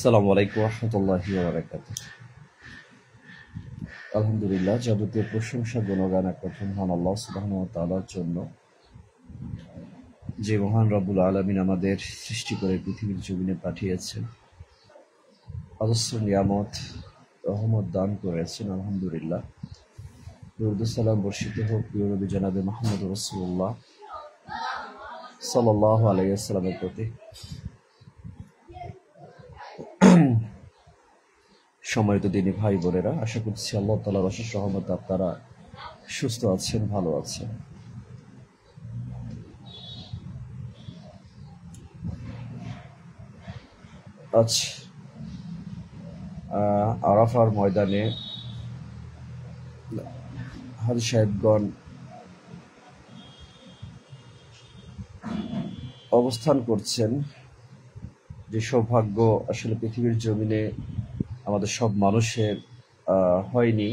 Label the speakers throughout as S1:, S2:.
S1: আসসালামু আলাইকুম রহমতুল্লাহি ওয়া বারাকাতুহু। আলহামদুলিল্লাহ, যাবতীয় প্রশংসা গুণগান একমাত্র মহান আল্লাহ সুবহানাহু ওয়া তাআলার জন্য, যে মহান রব্বুল আলামিন আমাদের সৃষ্টি করে পৃথিবীর জমিনে পাঠিয়েছেন, অজস্র নিয়ামত রহমত দান করেছেন। আলহামদুলিল্লাহ, দরুদ ও সালাম বর্ষিত হোক প্রিয় নবী জনাবে মুহাম্মদ রাসূলুল্লাহ সাল্লাল্লাহু আলাইহি ওয়াসাল্লামের প্রতি। সম্মানিত দিনী ভাই বোনেরা, আশা করছি আল্লাহ তাআলার অশেষ রহমতে আপনারা সুস্থ আছেন, ভালো আছেন। আজ আরাফার ময়দানে হাজী সাহেবগণ অবস্থান করছেন। যে সৌভাগ্য আসলে পৃথিবীর জমিনে আমাদের সব মানুষের হয়নি,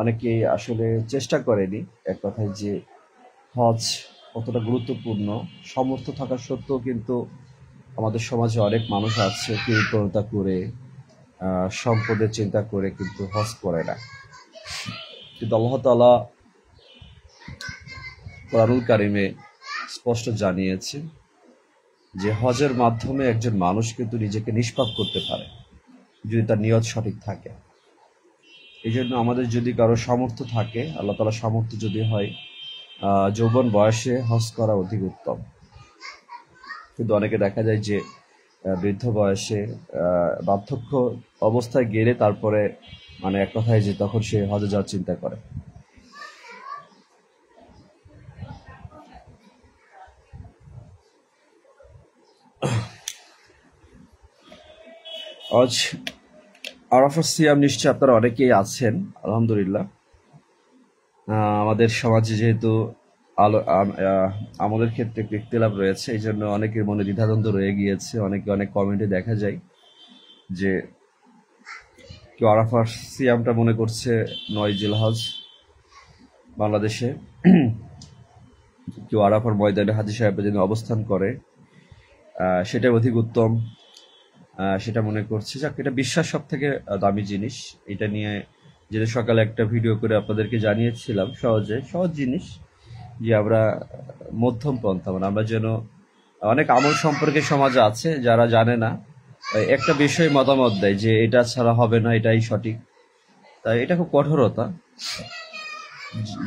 S1: অনেকেই আসলে চেষ্টা করেনি। এক কথায় যে হজ কতটা গুরুত্বপূর্ণ, সামর্থ্য থাকা সত্ত্বেও কিন্তু আমাদের সমাজে অনেক মানুষ আছে কৃতজ্ঞতা করে, সম্পদের চিন্তা করে কিন্তু হজ করে না। কিন্তু আল্লাহ তাআলা কোরআনুল কারিমে স্পষ্ট জানিয়েছে যে হজের মাধ্যমে একজন মানুষ কিন্তু নিজেকে নিষ্পাপ করতে পারে যদি তার নিয়ত সঠিক থাকে। এই জন্য আমাদের যদি কারো সামর্থ্য থাকে, আল্লাহ তাআলা সামর্থ্য যদি হয়, যৌবন বয়সে হজ করা অধিক উত্তম। কিন্তু অনেকে দেখা যায় যে বৃদ্ধ বয়সে বার্ধক্য অবস্থায় গেলে তারপরে এক কথায় যে তখন সে হজে যাওয়ার চিন্তা করে। আজ আরাফার সিয়াম নিশ্চয় আপনারা অনেকেই আছেন। আলহামদুলিল্লাহ, আমাদের সমাজে যেহেতু আমাদের ক্ষেত্রে একটু ইখতিলাফ রয়েছে, এই জন্য অনেকের মনে দ্বিধাদ্বন্দ্ব রয়ে গিয়েছে। অনেক কমেন্টে দেখা যায় যে কেউ আরাফার সিয়ামটা মনে করছে 9 জিলহজ বাংলাদেশে, কেউ আরাফার ময়দানে হাজী সাহেবের জন্য অবস্থান করে সেটাই অধিক উত্তম, সেটা মনে করছে। যাক, এটা বিশ্বাস সব থেকে দামি জিনিস। এটা নিয়ে যেটা সকালে একটা ভিডিও করে আপনাদেরকে জানিয়েছিলাম, সহজ জিনিস যে আমরা মধ্যম পন্থা, আমরা যেন অনেক আমল সম্পর্কে সমাজে আছে যারা জানে না, একটা বিষয় মতামত দেয় যে এটা ছাড়া হবে না, এটাই সঠিক। তাই এটা খুব কঠোরতা।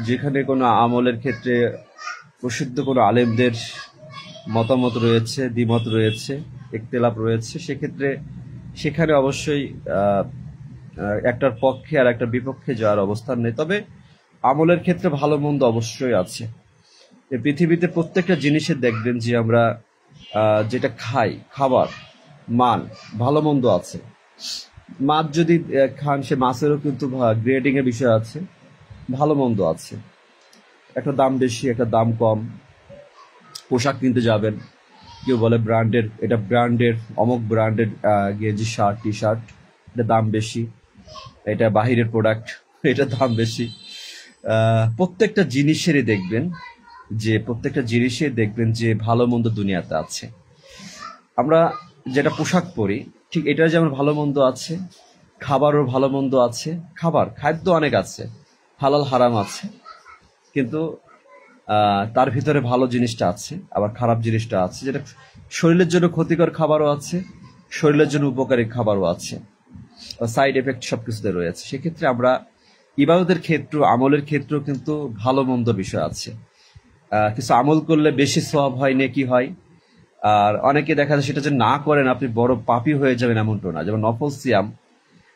S1: যেখানে কোনো আমলের ক্ষেত্রে প্রসিদ্ধ কোনো আলেমদের মতামত রয়েছে, দ্বিমত রয়েছে, ইখতিলাফ রয়েছে, সেখানে অবশ্যই একটার পক্ষে আর একটার বিপক্ষে যাওয়ার অবস্থান নেই। তবে আমলের ক্ষেত্রে ভালো মন্দ অবশ্যই আছে। এই পৃথিবীতে প্রত্যেকটা জিনিসের দেখবেন যে আমরা যেটা খাই, খাবার মান ভালো মন্দ আছে। মাছ যদি খান, সে মাছেরও কিন্তু গ্রেডিং এর বিষয় আছে, ভালো মন্দ আছে। একটা দাম বেশি, একটা দাম কম। পোশাক কিনতে যাবেন, কেউ বলে ব্র্যান্ডের, এটা ব্র্যান্ডের, অমুক ব্র্যান্ডের গেঞ্জি, শার্ট, টি শার্ট, এটা দাম বেশি। এটা বাহিরের প্রোডাক্ট, এটা দাম বেশি। প্রত্যেকটা জিনিসেরই দেখবেন যে ভালো মন্দ দুনিয়াতে আছে। আমরা যেটা পোশাক পরি, ঠিক এটার যেমন ভালো মন্দ আছে, খাবারও ভালো মন্দ আছে। খাদ্য অনেক আছে, হালাল হারাম আছে, কিন্তু তার ভিতরে ভালো জিনিসটা আছে, আবার খারাপ জিনিসটা আছে। যেটা শরীরের জন্য ক্ষতিকর খাবারও আছে, শরীরের জন্য উপকারী খাবারও আছে, সাইড এফেক্ট সবকিছুতে রয়েছে। সেক্ষেত্রে আমরা ইবাদতের ক্ষেত্র, আমলের ক্ষেত্র কিন্তু ভালো মন্দ বিষয় আছে। কিছু আমল করলে বেশি সওয়াব হয়, নেকি হয়, আর অনেকে দেখা যায় সেটা যে না করেন আপনি বড় পাপী হয়ে যাবেন এমনটা না। যেমন নফল সিয়াম,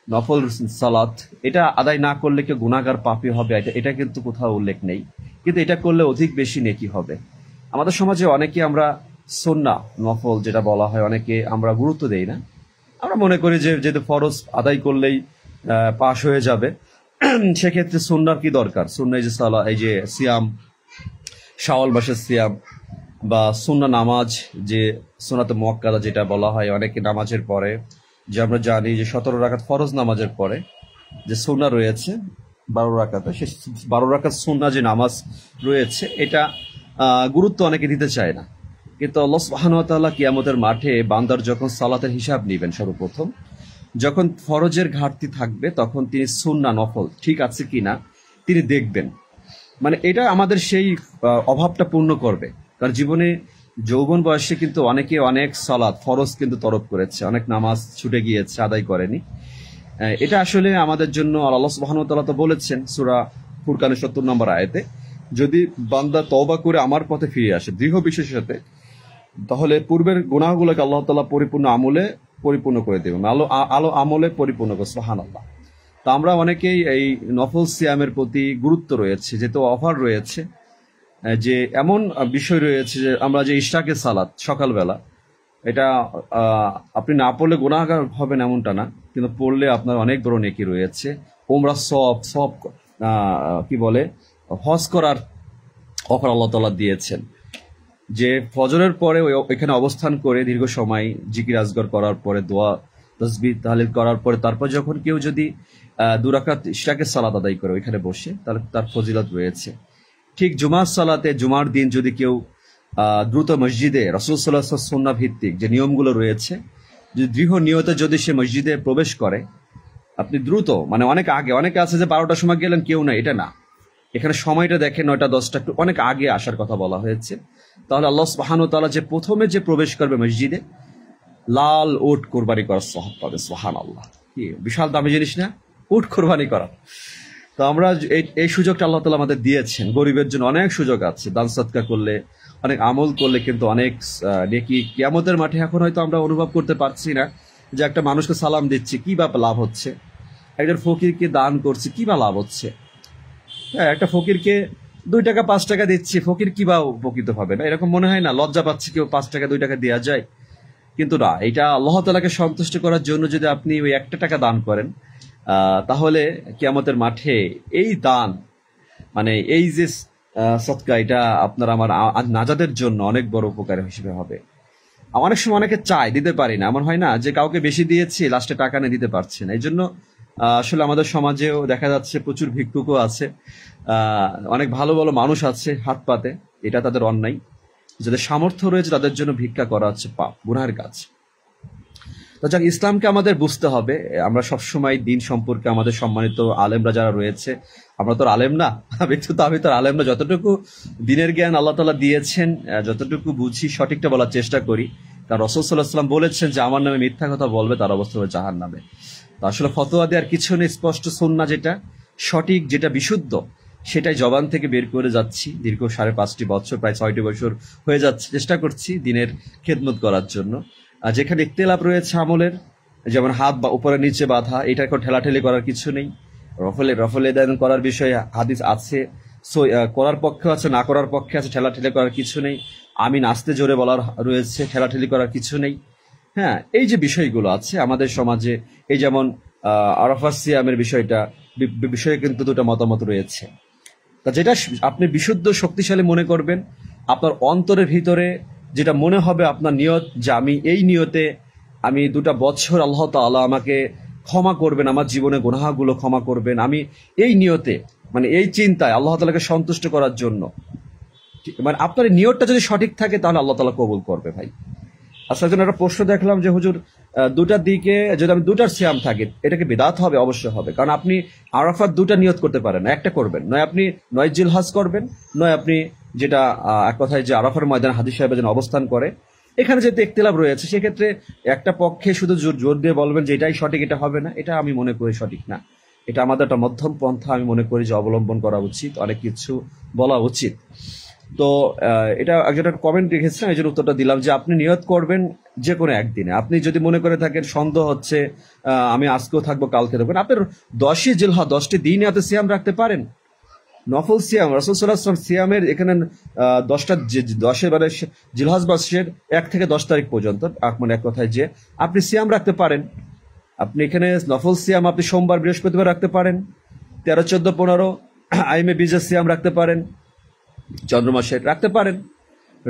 S1: নফল সালাত, এটা আদায় না করলে কেউ গুনাহগার পাপী হবে, এটা কিন্তু কোথাও উল্লেখ নেই। কিন্তু এটা করলে অধিক বেশি নেকি হবে। আমাদের সমাজে অনেকে আমরা সুন্নাহ, নফল যেটা বলা হয়, অনেকে আমরা গুরুত্ব দেই না। আমরা মনে করি যে যেহেতু ফরজ আদায় করলেই পাশ হয়ে যাবে, সেক্ষেত্রে সুন্নাহর কি দরকার? সুন্নাহ এই যে সিয়াম, শাওয়াল মাসের সিয়াম, বা সুন্নাহ নামাজ, যে সুন্নাতে মুআক্কাদা যেটা বলা হয়, অনেকে নামাজের পরে, যে আমরা জানি যে 17 রাকাত ফরজ নামাজের পরে যে সুন্নাহ রয়েছে 12 রাকাতে, সে 12 রাকাত সুন্নাহ যে নামাজ রয়েছে, এটা গুরুত্ব অনেকে দিতে চায় না। কিন্তু আল্লাহ সুবহানাহু ওয়া তাআলা কিয়ামতের মাঠে বান্দার যখন সালাতের হিসাব নেবেন, সর্বপ্রথম যখন ফরজের ঘাটতি থাকবে তখন তিনি সুন্নাহ নফল ঠিক আছে কিনা তিনি দেখবেন। মানে এটা আমাদের সেই অভাবটা পূর্ণ করবে। কারণ জীবনে যৌবন বয়সে কিন্তু অনেকে অনেক সালাত ফরজ কিন্তু তরক করেছে, অনেক নামাজ ছুটে গিয়েছে, আদায় করেনি। এটা আসলে আমাদের জন্য আল্লাহ সুবহানাহু ওয়া তাআলা তো বলেছেন সূরা ফুরকানের ৭০ নম্বর আয়াতে, যদি বান্দা তওবা করে আমার পথে ফিরে আসে দৃঢ় বিশ্বাসের সাথে, তাহলে পূর্বের গুনাহগুলোকে আল্লাহ তাআলা পরিপূর্ণ আমলে পরিপূর্ণ করে দেবেন, আলো আমলে পরিপূর্ণ করে। সুবহানাল্লাহ। তো আমরা অনেকেই এই নফল সিয়ামের প্রতি গুরুত্ব রয়েছে, যেহেতু অফার রয়েছে, যে এমন বিষয় রয়েছে যে আমরা যে ইশরাকের সালাত সকালবেলা, এটা আপনি না পড়লে গুনাহগার হবেন এমনটা না, কিন্তু পড়লে আপনার অনেক বড় নেকি রয়েছে। ওমরা সব কি বলে হজ করার অফার আল্লাহ তাআলা দিয়েছেন, যে ফজরের পরে ওইখানে অবস্থান করে দীর্ঘ সময় জিকির আজগর করার পরে দোয়া তাসবিহ তাহলিল করার পরে তারপর যখন কেউ যদি 2 রাকাত ইশরাকের সালাত আদায় করে ওইখানে বসে, তাহলে তার ফজিলত রয়েছে। ঠিক জুমার সালাতে জুমার দিন যদি কেউ দ্রুত মসজিদে রাসূল সাল্লাল্লাহু আলাইহি ওয়াসাল্লাম সুন্নাহ ভিত্তিক যে নিয়মগুলো রয়েছে, যদি দৃঢ় নিয়তে যদি সে মসজিদে প্রবেশ করে, আপনি দ্রুত, মানে অনেক আগে, অনেকে আছে যে 12টার সময় গেলেন কেউ না, এটা না, এখানে সময়টা দেখে 9টা 10টা, একটু অনেক আগে আসার কথা বলা হয়েছে। তাহলে আল্লাহ সুবহানাহু ওয়া তাআলা যে প্রথমে যে প্রবেশ করবে মসজিদে, লাল উট কোরবানি করার সওয়াব পাবে। সুবহানাল্লাহ, কি বিশাল দামি জিনিস না, উট কোরবানি করা। তো আমরা এই সুযোগটা আল্লাহ তাআলা আমাদের দিয়েছেন। গরিবের জন্য অনেক সুযোগ আছে, দান সদকা করলে, অনেক আমল করলে কিন্তু অনেক নেকি কিয়ামতের মাঠে। এখন হয়তো আমরা অনুভব করতে পারছি না যে একটা মানুষকে সালাম দিচ্ছি কি বা লাভ হচ্ছে, একজন ফকিরকে দান করছি কি বা লাভ হচ্ছে। হ্যাঁ, একটা ফকিরকে 2 টাকা 5 টাকা দিচ্ছি, ফকির কি বা উপকৃত হবে না, এরকম মনে হয় না? লজ্জা পাচ্ছে কেউ 5 টাকা 2 টাকা দেওয়া যায়, কিন্তু না, এটা আল্লাহ তাআলাকে সন্তুষ্ট করার জন্য যদি আপনি ওই 1 টাকা দান করেন, তাহলে কিয়ামতের মাঠে এই দান, মানে এই যে সদকা, এটা আপনার আমার নাজাতের জন্য অনেক বড় উপকার হিসেবে হবে। অনেক সময় অনেকে চায়, দিতে পারি না, এমন হয় না যে কাউকে বেশি দিয়েছি লাস্টে টাকা নিয়ে দিতে পারছে না। এই জন্য আসলে আমাদের সমাজেও দেখা যাচ্ছে প্রচুর ভিক্ষুকও আছে, অনেক ভালো ভালো মানুষ আছে হাত পাতে, এটা তাদের অন্যায়। যাদের সামর্থ্য রয়েছে তাদের জন্য ভিক্ষা করা হচ্ছে পাপ, গুনাহের কাজ। তো যাক, ইসলামকে আমাদের বুঝতে হবে। আমরা সবসময় দিন সম্পর্কে আমাদের সম্মানিত আলেমরা যারা রয়েছে, আমরা তো আলেম না, ব্যক্তিগত আমি তো আলেম না, যতটুকু দিনের জ্ঞান আল্লাহ তাআলা দিয়েছেন যতটুকু বুঝি সঠিকটা বলার চেষ্টা করি। কারণ রাসূল সাল্লাল্লাহু আলাইহি ওয়াসাল্লাম বলেছেন যে আমার নামে মিথ্যা কথা বলবে তার অবস্থা হবে জাহান্নামে। তো আসলে ফতোয়া দেওয়ার কিছু নেই, স্পষ্ট সুন্নাহ যেটা সঠিক, যেটা বিশুদ্ধ, সেটাই জবান থেকে বের করে যাচ্ছি। দীর্ঘ 5.5 বছর, প্রায় 6টি বছর হয়ে যাচ্ছে, চেষ্টা করছি দিনের খেদমত করার জন্য। যেখানে ইখতিলাফ রয়েছে আমলের, যেমন হাত বা উপরে নিচে বাঁধা, এটা কোনো ঠেলাঠেলি করার কিছু নেই। রফলে দান করার বিষয়ে হাদিস আছে, করার পক্ষে আছে, না করার পক্ষে আছে, ঠেলাঠেলি করার কিছু নেই। আমি নাচতে জোরে বলার রয়েছে, ঠেলাঠেলি করার কিছু নেই। হ্যাঁ, এই যে বিষয়গুলো আছে আমাদের সমাজে, এই যেমন আরাফাত সিয়ামের বিষয়ে কিন্তু 2টা মতামত রয়েছে। তা যেটা আপনি বিশুদ্ধ শক্তিশালী মনে করবেন, আপনার অন্তরের ভিতরে যেটা মনে হবে আপনার নিয়ত, যে আমি এই নিয়তে আমি 2টা বছর আল্লাহ তাআলা আমাকে ক্ষমা করবেন, আমার জীবনে গুনাহগুলো ক্ষমা করবেন, আমি এই নিয়তে, মানে এই চিন্তায় আল্লাহ তাআলাকে সন্তুষ্ট করার জন্য, মানে আপনার নিয়তটা যদি সঠিক থাকে তাহলে আল্লাহ তাআলা কবুল করবে ভাই। আচ্ছা, একজন একটা প্রশ্ন দেখলাম যে হুজুর, 2টার দিকে যদি আমি 2টার সিয়াম থাকে এটা কি বিদআত হবে? অবশ্যই হবে, কারণ আপনি আরাফাত 2টা নিয়ত করতে পারেন না, একটা করবেন, নয় আপনি 9 জিলহজ করবেন, নয় আপনি যেটা এক কথায় যে আরাফার ময়দানে হাদিস সাহেব যেন অবস্থান করে। এখানে যেহেতু ইখতিলাফ রয়েছে, সেক্ষেত্রে একটা পক্ষে শুধু জোর দিয়ে বলবেন যে এটাই সঠিক, এটা হবে না, এটা আমি মনে করি সঠিক না। এটা আমাদের একটা মধ্যম পন্থা আমি মনে করি যে অবলম্বন করা উচিত, অনেক কিছু বলা উচিত। তো এটা একজন কমেন্ট রেখেছেন, এই জন্য উত্তরটা দিলাম যে আপনি নিয়ত করবেন যে কোনো একদিনে। আপনি যদি মনে করে থাকেন সন্দেহ হচ্ছে আমি আজকেও থাকবো কালকে থাকবেন, আপনার 10ই জিলহজ 10টি দিন আপনি সিয়াম রাখতে পারেন, নফল সিয়াম। রাসূল সাল্লাল্লাহু আলাইহি ওয়াসাল্লাম সিয়ামের এখানে 10 মানে জিলহজ মাসের 1 থেকে 10 তারিখ পর্যন্ত, মানে এক কথায় যে আপনি সিয়াম রাখতে পারেন। আপনি এখানে নফল সিয়াম আপনি সোমবার বৃহস্পতিবার রাখতে পারেন, 13, 14, 15 আইমে বীজের সিয়াম রাখতে পারেন, চন্দ্রমাসের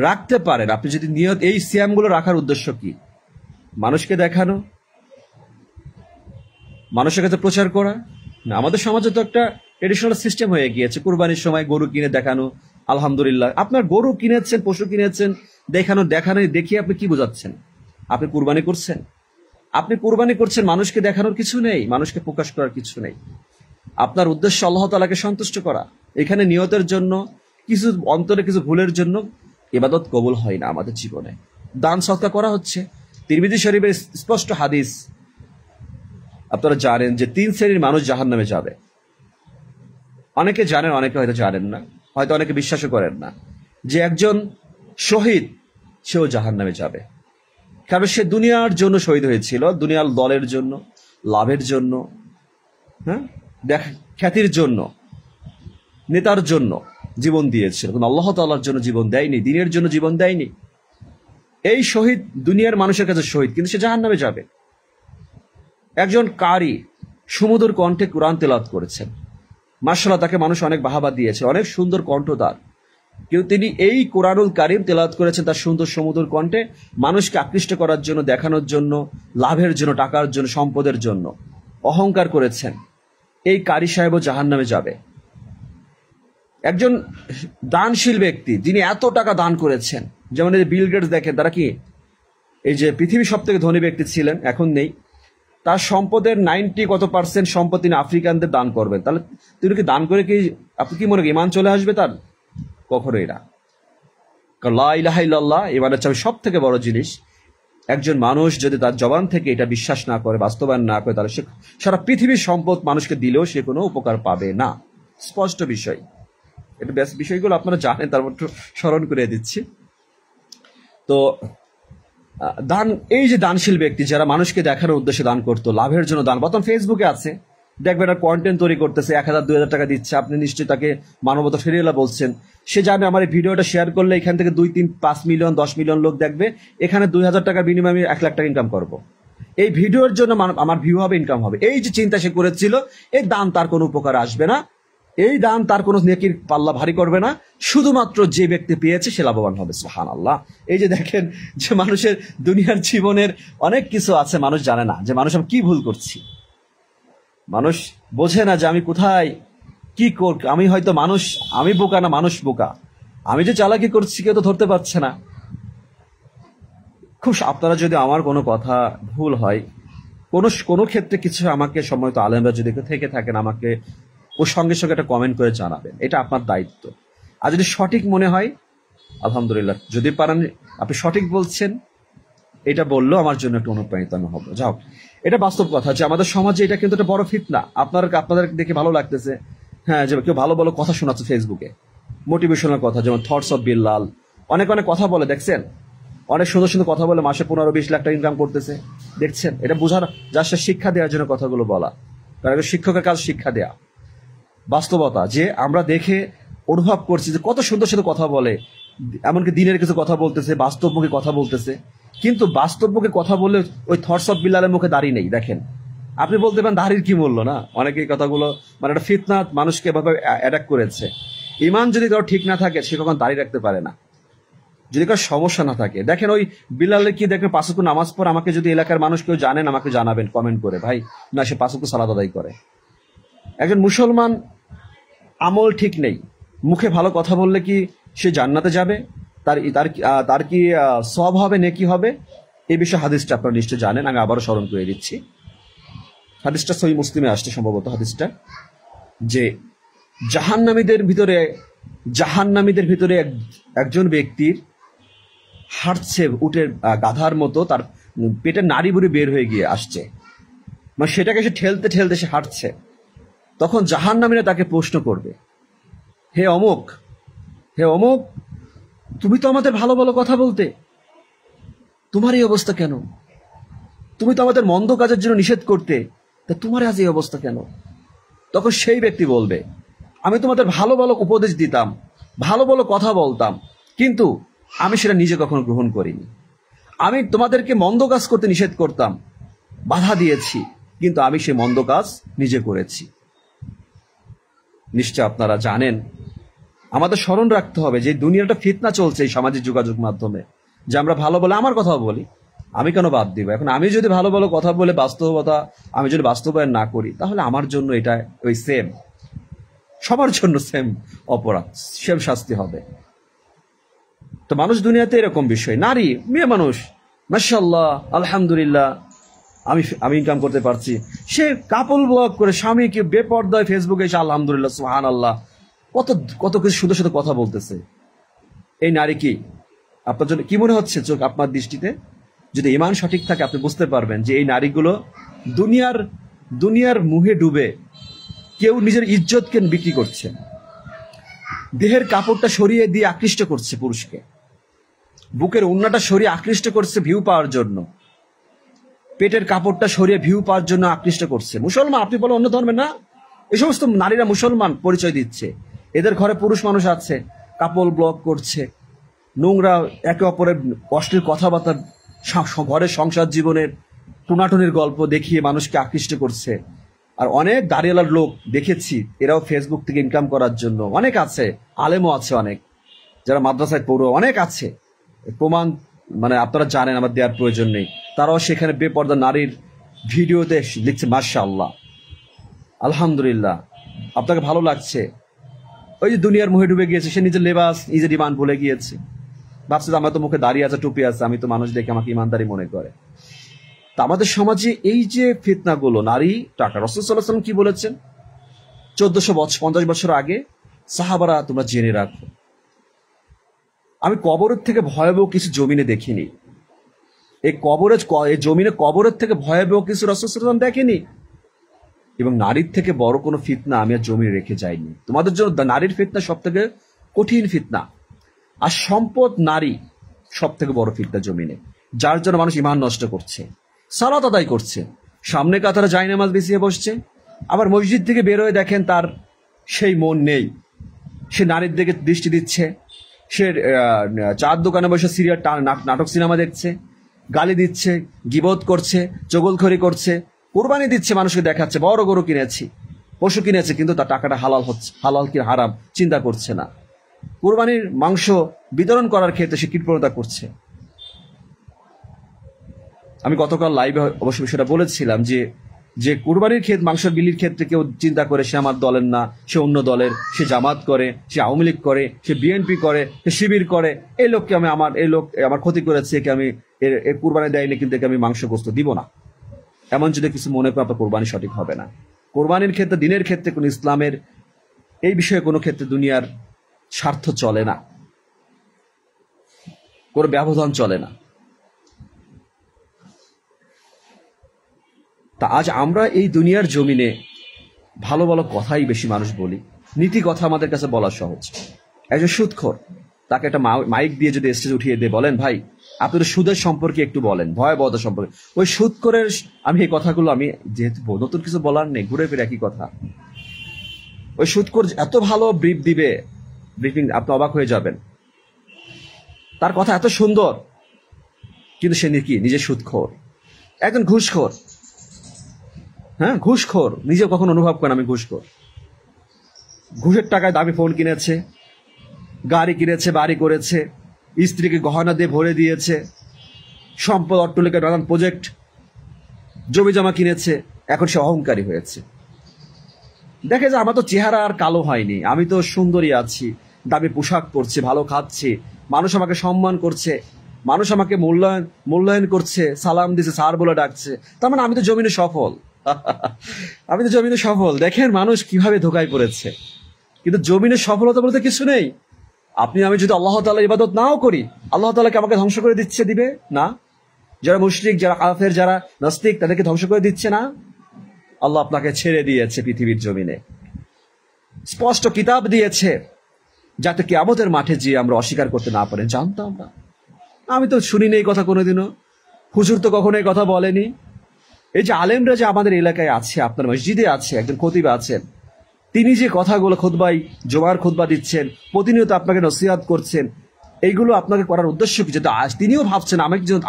S1: রাখতে পারেন। আপনি যদি নিয়ত, এই সিয়ামগুলো রাখার উদ্দেশ্য কি? মানুষকে দেখানো, মানুষের কাছে প্রচার করা না। আমাদের সমাজে তো একটা ট্রেডিশনাল সিস্টেম হয়ে গিয়েছে, কুরবানির সময় গরু কিনে দেখানো, আলহামদুলিল্লাহ। আপনার গরু কিনেছেন, পশু কিনেছেন, দেখিয়ে আপনি কি বোঝাচ্ছেন? আপনি কুরবানি করছেন? আপনি কুরবানি করছেন, মানুষকে দেখানোর কিছু নেই, মানুষকে প্রকাশ করার কিছু নেই। আপনার উদ্দেশ্য আল্লাহ তাআলাকে সন্তুষ্ট করা। এখানে নিয়তের জন্য, কিছু অন্তরে কিছু ভুলের জন্য ইবাদত কবুল হয় না আমাদের জীবনে। দান সদকা করা হচ্ছে। তিরমিজি শরীফের স্পষ্ট হাদিস, আপনারা জানেন যে 3 শ্রেণীর মানুষ জাহান্নামে যাবে। অনেকে জানেন, অনেকে হয়তো জানেন না, হয়তো অনেকে বিশ্বাসও করেন না যে একজন শহীদ, সেও জাহান্নামে যাবে। কারণ সে দুনিয়ার জন্য শহীদ হয়েছিল, দুনিয়ার দলের জন্য, লাভের জন্য, হ্যাঁ, খ্যাতির জন্য, নেতার জন্য জীবন দিয়েছিল, কিন্তু আল্লাহ তাআলার জন্য জীবন দেয়নি, দিনের জন্য জীবন দেয়নি। এই শহীদ দুনিয়ার মানুষের কাছে শহীদ, কিন্তু সে জাহান্নামে যাবে। একজন কারি সুমধুর কণ্ঠে কোরআন তেলাওয়াত করেছেন, মাশাআল্লাহ, তাকে মানুষ অনেক বাহাবা দিয়েছে, অনেক সুন্দর কণ্ঠ তার। কিন্তু তিনি এই কোরআনুল কারীম তেলাওয়াত করেছেন তার সুন্দর সুমধুর কণ্ঠে, মানুষকে আকৃষ্ট করার জন্য, দেখানোর জন্য, লাভের জন্য, টাকার জন্য, সম্পদের জন্য অহংকার করেছেন। এই কারি সাহেবও জাহান্নামে যাবে। একজন দানশীল ব্যক্তি, যিনি এত টাকা দান করেছেন, যেমন এই বিল গেটস, দেখেন তারা কি এই যে পৃথিবীর সব থেকে ধনী ব্যক্তি ছিলেন, এখন নেই, তার সম্পদের 90% সম্পদ তিনি আফ্রিকানদের দান করবেন। তাহলে তিনি কি দান করে কি, আপনি কি মনে করেন ঈমান চলে আসবে তার? কখনোই না। কারণ লা ইলাহা ইল্লাল্লাহ ঈমানের চাবি সব থেকে বড় জিনিস। একজন মানুষ যদি তার জবান থেকে এটা বিশ্বাস না করে, বাস্তবায়ন না করে, তাহলে সে সারা পৃথিবীর সম্পদ মানুষকে দিলেও সে কোনো উপকার পাবে না। স্পষ্ট বিষয়। এটা বিষয়গুলো আপনারা জানেন, তারপর একটু স্মরণ করে দিচ্ছি। তো দান, এই যে দানশীল ব্যক্তি যারা মানুষকে দেখানোর উদ্দেশ্যে দান করতো, লাভের জন্য দান, বর্তমান ফেসবুকে আছে, দেখবেন একটা কন্টেন্ট তৈরি করতেছে, 1000-2000 টাকা দিচ্ছে, আপনি নিশ্চয়ই তাকে মানবতা ফেরিয়েলা বলছেন। সে জানে আমার এই ভিডিওটা শেয়ার করলে এখান থেকে 2-3-5 মিলিয়ন 10 মিলিয়ন লোক দেখবে, এখানে 2000 টাকার বিনিময়ে আমি 1 লাখ টাকা ইনকাম করবো, এই ভিডিওর জন্য আমার ভিউ হবে, ইনকাম হবে। এই যে চিন্তা সে করেছিল, এই দান তার কোনো উপকার আসবে না, এই দান তার কোনো নেকির পাল্লা ভারী করবে না, শুধুমাত্র যে ব্যক্তি পেয়েছে সে লাভবান হবে। সুবহানাল্লাহ। এই যে দেখেন যে মানুষের দুনিয়ার জীবনের অনেক কিছু আছে, মানুষ জানে না যে মানুষ আমি কি ভুল করছি, মানুষ বোঝে না যে আমি কোথায় কি আমি হয়তো মানুষ, আমি বোকা না মানুষ বোকা, আমি যে চালাকি করছি কেউ তো ধরতে পারছে না। খুব, আপনারা যদি আমার কোনো কথা ভুল হয়, কোনো ক্ষেত্রে কিছু, আমাকে সম্মানিত আলেমরা যদি থেকে থাকেন, আমাকে ওর সঙ্গে সঙ্গে একটা কমেন্ট করে জানাবেন, এটা আপনার দায়িত্ব। আর যদি সঠিক মনে হয় আলহামদুলিল্লাহ, যদি পারেন আপনি সঠিক বলছেন এটা বললেও আমার জন্য একটু অনুপ্রাণিত আমি হবো। যাও, এটা বাস্তব কথা যে আমাদের সমাজে এটা কিন্তু একটা বড় ফিতনা। আপনাদের দেখে ভালো লাগতেছে, হ্যাঁ, যে কেউ ভালো ভালো কথা শোনাচ্ছে ফেসবুকে, মোটিভেশনাল কথা, যেমন থটস অফ বিল্লাল, অনেক অনেক কথা বলে, দেখছেন, অনেক সুন্দর সুন্দর কথা বলে, মাসে 15-20 লাখ টাকা ইনকাম করতেছে, দেখছেন। এটা বোঝার, যার সাথে শিক্ষা দেওয়ার জন্য কথাগুলো বলা, কারণ শিক্ষকের কাজ শিক্ষা দেয়া। বাস্তবতা যে আমরা দেখে অনুভব করছি যে কত সুন্দর সুন্দর কথা বলে, এমনকি দিনের কিছু কথা বলতেছে, বাস্তবমুখী কথা বলতেছে, কিন্তু বাস্তবমুখী কথা বলে ওই থটস অফ বিল্লালের মুখে দাঁড়িয়ে নেই। দেখেন, আপনি বলতে পারেন দাড়ির কি মূল্য, না, অনেকে এই কথাগুলো মানে একটা ফিতনা মানুষকে এভাবে অ্যাটাক করেছে। ইমান যদি কারো ঠিক না থাকে, সে কখন দাঁড়িয়ে রাখতে পারে না, যদি কারো সমস্যা না থাকে। দেখেন ওই বিল্লালের কি, দেখবেন 5 ওয়াক্ত নামাজ পড়ে, আমাকে যদি এলাকার মানুষ কেউ জানেন আমাকে জানাবেন কমেন্ট করে, ভাই না সে 5 ওয়াক্ত সালাত আদায় করে। একজন মুসলমান আমল ঠিক নেই, মুখে ভালো কথা বললে কি সে জান্নাতে যাবে? তার কি সওয়াব হবে, নেকি হবে? এই বিষয়ে হাদিসটা আপনারা নিশ্চয় জানেন, আমি আবারও স্মরণ করে দিচ্ছি। হাদিসটা সহিহ মুসলিমে আসছে সম্ভবত, হাদিসটা যে জাহান্নামীদের ভিতরে একজন ব্যক্তির হাঁটছে উটের গাধার মতো, তার পেটের নাড়ি বুড়ি বের হয়ে গিয়ে আসছে, মানে সেটাকে সে ঠেলতে ঠেলতে সে হাঁটছে। তখন জাহান্নামীরা তাকে প্রশ্ন করবে, হে অমুক, তুমি তো আমাদের ভালো ভালো কথা বলতে, তোমার এই অবস্থা কেন? তুমি তো আমাদের মন্দ কাজের জন্য নিষেধ করতে, তা তোমার আজ এই অবস্থা কেন? তখন সেই ব্যক্তি বলবে, আমি তোমাদের ভালো ভালো উপদেশ দিতাম, ভালো ভালো কথা বলতাম, কিন্তু আমি সেটা নিজে কখনো গ্রহণ করিনি। আমি তোমাদেরকে মন্দ কাজ করতে নিষেধ করতাম, বাধা দিয়েছি, কিন্তু আমি সেই মন্দ কাজ নিজে করেছি। নিশ্চয় আপনারা জানেন, আমাদের স্মরণ রাখতে হবে যে দুনিয়াটা ফিতনা চলছে এই সামাজিক যোগাযোগ মাধ্যমে, যে আমরা ভালো বলে আমার কথা বলি, আমি কেন বাদ দিব? এখন আমি যদি ভালো ভালো কথা বলে আমি যদি বাস্তবায়ন না করি, তাহলে আমার জন্য এটা ওই সেম। সবার জন্য সেম অপরাধ, সেম শাস্তি হবে। তো মানুষ দুনিয়াতে এরকম বিষয়। নারী, মেয়ে মানুষ, মাশাআল্লাহ, আলহামদুলিল্লাহ, আমি ইনকাম করতে পারছি, সে কাপল ব্লগ করে স্বামীকে বেপর্দায় ফেসবুকে এসে আলহামদুলিল্লাহ, সুবহানাল্লাহ, কত কত কিছু সুন্দর সুন্দর কথা বলতেছে। এই নারী কি আপনার জন্য কি মনে হচ্ছে? চোখ আপনার দৃষ্টিতে যদি ঈমান সঠিক থাকে, আপনি বুঝতে পারবেন যে এই নারীগুলো দুনিয়ার মুহে ডুবে কেউ নিজের ইজ্জতকে বিক্রি করছে, দেহের কাপড়টা সরিয়ে দিয়ে আকৃষ্ট করছে পুরুষকে, বুকের ওড়নাটা সরিয়ে আকৃষ্ট করছে ভিউ পাওয়ার জন্য, পেটের কাপড়টা সরিয়ে ভিউ পাওয়ার জন্য আকৃষ্ট করছে। মুসলমান, আপনি বলেন অন্য ধর্মে না, এই সমস্ত নারীরা মুসলমান পরিচয় দিচ্ছে। এদের ঘরে পুরুষ মানুষ আছে, কাপল ব্লগ করছে, নোংরা একে অপরের অশ্লীল কথাবার্তা, ঘরের সংসার জীবনের টুনাটুনির গল্প দেখিয়ে মানুষকে আকৃষ্ট করছে। আর অনেক দাঁড়িয়ালার লোক দেখেছি, এরাও ফেসবুক থেকে ইনকাম করার জন্য অনেক আছে, আলেমও আছে অনেক, যারা মাদ্রাসায় পড়ো অনেক আছে, প্রমাণ মানে আপনারা জানেন, আমার দেওয়ার প্রয়োজন নেই। তারাও সেখানে বেপর্দা নারীর ভিডিওতে লিখছে মাশাআল্লাহ, আলহামদুলিল্লাহ, আপনাকে ভালো লাগছে। ওই যে দুনিয়ার মুহে ডুবে গিয়েছে, সে নিজের লেবাস, নিজের ইমান ভুলে গিয়েছে, ভাবছে আমার তো মুখে দাঁড়িয়ে আছে, টুপি আছে, আমি তো মানুষ দেখে আমাকে ইমানদারি মনে করে। তা আমাদের সমাজে এই যে ফিতনাগুলো, নারী টাকা, রাসূল সাল্লাল্লাহু আলাইহি ওয়াসাল্লাম কি বলেছেন 1450 বছর আগে? সাহাবারা, তোমরা জেনে রাখো, আমি কবরের থেকে ভয়াবহ কিছু জমিনে দেখিনি। এই জমিনে কবরের থেকে ভয়াবহ কিছু রাসূল সাল্লাল্লাহু আলাইহি ওয়াসাল্লাম দেখেনি, এবং নারীর থেকে বড় কোনো ফিতনা আমি আর জমিনে রেখে যাইনি। তোমাদের জন্য নারীর ফিতনা সব থেকে কঠিন ফিতনা, আর সম্পদ নারী সব থেকে বড় ফিতনা জমিনে, যার জন্য মানুষ ইমান নষ্ট করছে, সালাত আদায় করছে, সামনে কাতারে জায়নামাজ বিছিয়ে বসছে, আবার মসজিদ থেকে বেরোয় দেখেন তার সেই মন নেই, সে নারীর দিকে দৃষ্টি দিচ্ছে, সে চার দোকানে বসে সিরিয়াল নাটক সিনেমা দেখছে, গালি দিচ্ছে, গীবত করছে, চগলখড়ি করছে, কুরবানি দিচ্ছে, মানুষকে দেখাচ্ছে বড় গরু কিনেছি, পশু কিনেছে, কিন্তু তার টাকাটা হালাল হচ্ছে, হালাল কি হারাম চিন্তা করছে না। কুরবানির মাংস বিতরণ করার ক্ষেত্রে সে কৃপণতা করছে। আমি গতকাল লাইভে অবশ্য বিষয়টা বলেছিলাম যে কুরবানির মাংসের বিলির ক্ষেত্রে কেউ চিন্তা করে সে আমার দলের না, সে অন্য দলের, সে জামাত করে, সে আওয়ামী লীগ করে, সে বিএনপি করে, সে শিবির করে, এই লোককে এই লোক আমার ক্ষতি করেছে, একে আমি কুরবানি দেয়নি, কিন্তু একে আমি মাংস গোস্ত দিব না, এমন যদি কিছু মনে করে, আপনার কোরবানি সঠিক হবে না। কোরবানির ক্ষেত্রে, দিনের ক্ষেত্রে, কোন ইসলামের এই বিষয়ে কোনো ক্ষেত্রে দুনিয়ার স্বার্থ চলে না, কোনো ব্যবধান চলে না। তা আজ আমরা এই দুনিয়ার জমিনে ভালো ভালো কথাই বেশি মানুষ বলি, নীতি কথা আমাদের কাছে বলা সহজ। একজন সুদখোর, তাকে একটা মাইক দিয়ে যদি স্টেজ উঠিয়ে দিয়ে বলেন, ভাই আপনাদের সুদের সম্পর্কে একটু বলেন, ভয়াবহতা সম্পর্কে, ওই সুদখোরের আমি এই কথাগুলো, আমি যেহেতু নতুন কিছু বলার নেই, ঘুরে ফিরে একই কথা, ওই সুদখোর এত ভালো ব্রিফিং, আপনি অবাক হয়ে যাবেন, তার কথা এত সুন্দর, কিন্তু সে কি নিজে সুদখোর, একজন ঘুষখোর। হ্যাঁ, ঘুষখোর, নিজে কখন অনুভব করেন আমি ঘুষখোর। ঘুষের টাকায় দামি ফোন কিনেছে, গাড়ি কিনেছে, বাড়ি করেছে, স্ত্রীকে গহনা দিয়ে ভরে দিয়েছে, সম্পদ অট্টালিকা, নানান প্রজেক্ট, জমি জমা কিনেছে, এখন সে অহংকারী হয়েছে। দেখে যে আমার তো চেহারা আর কালো হয়নি, আমি তো সুন্দরী আছি, দামি পোশাক পরছি, ভালো খাচ্ছি, মানুষ আমাকে সম্মান করছে, মানুষ আমাকে মূল্যায়ন করছে, সালাম দিচ্ছে, স্যার বলে ডাকছে, তার মানে আমি তো জমিনে সফল। আমি তো জমিনে সফল। দেখেন মানুষ কিভাবে ধোকায় পড়েছে। কিন্তু জমিনে সফলতা বলতে কিছু নেই। আমি যদি আল্লাহ তাআলার ইবাদত নাও করি, আল্লাহ তাআলাকে আমাকে ধ্বংস করে দিবে না? যারা মুশরিক, যারা কাফের, যারা নাস্তিক, তাদেরকে ধ্বংস করে দিচ্ছে না? আল্লাহ আপনাকে ছেড়ে দিয়েছে পৃথিবীর জমিনে, স্পষ্ট কিতাব দিয়েছে, যাতে কিয়ামতের মাঠে গিয়ে আমরা অস্বীকার করতে না পারি। জানতাম না, আমি তো শুনিনি এই কথা কোনোদিনও, হুজুর তো কখনো এই কথা বলেনি। এই যে আলেমরা যে আমাদের এলাকায় আছে, আপনার মসজিদে আছে, একজন খতিব আছেন, তিনি যে কথাগুলো খুতবায়, জুমার খুতবা দিচ্ছেন, প্রতিনিয়ত আপনাকে নসিহত করছেন, এইগুলো আপনাকে করার উদ্দেশ্য কি? যাতে আজ তিনিও ভাবছেন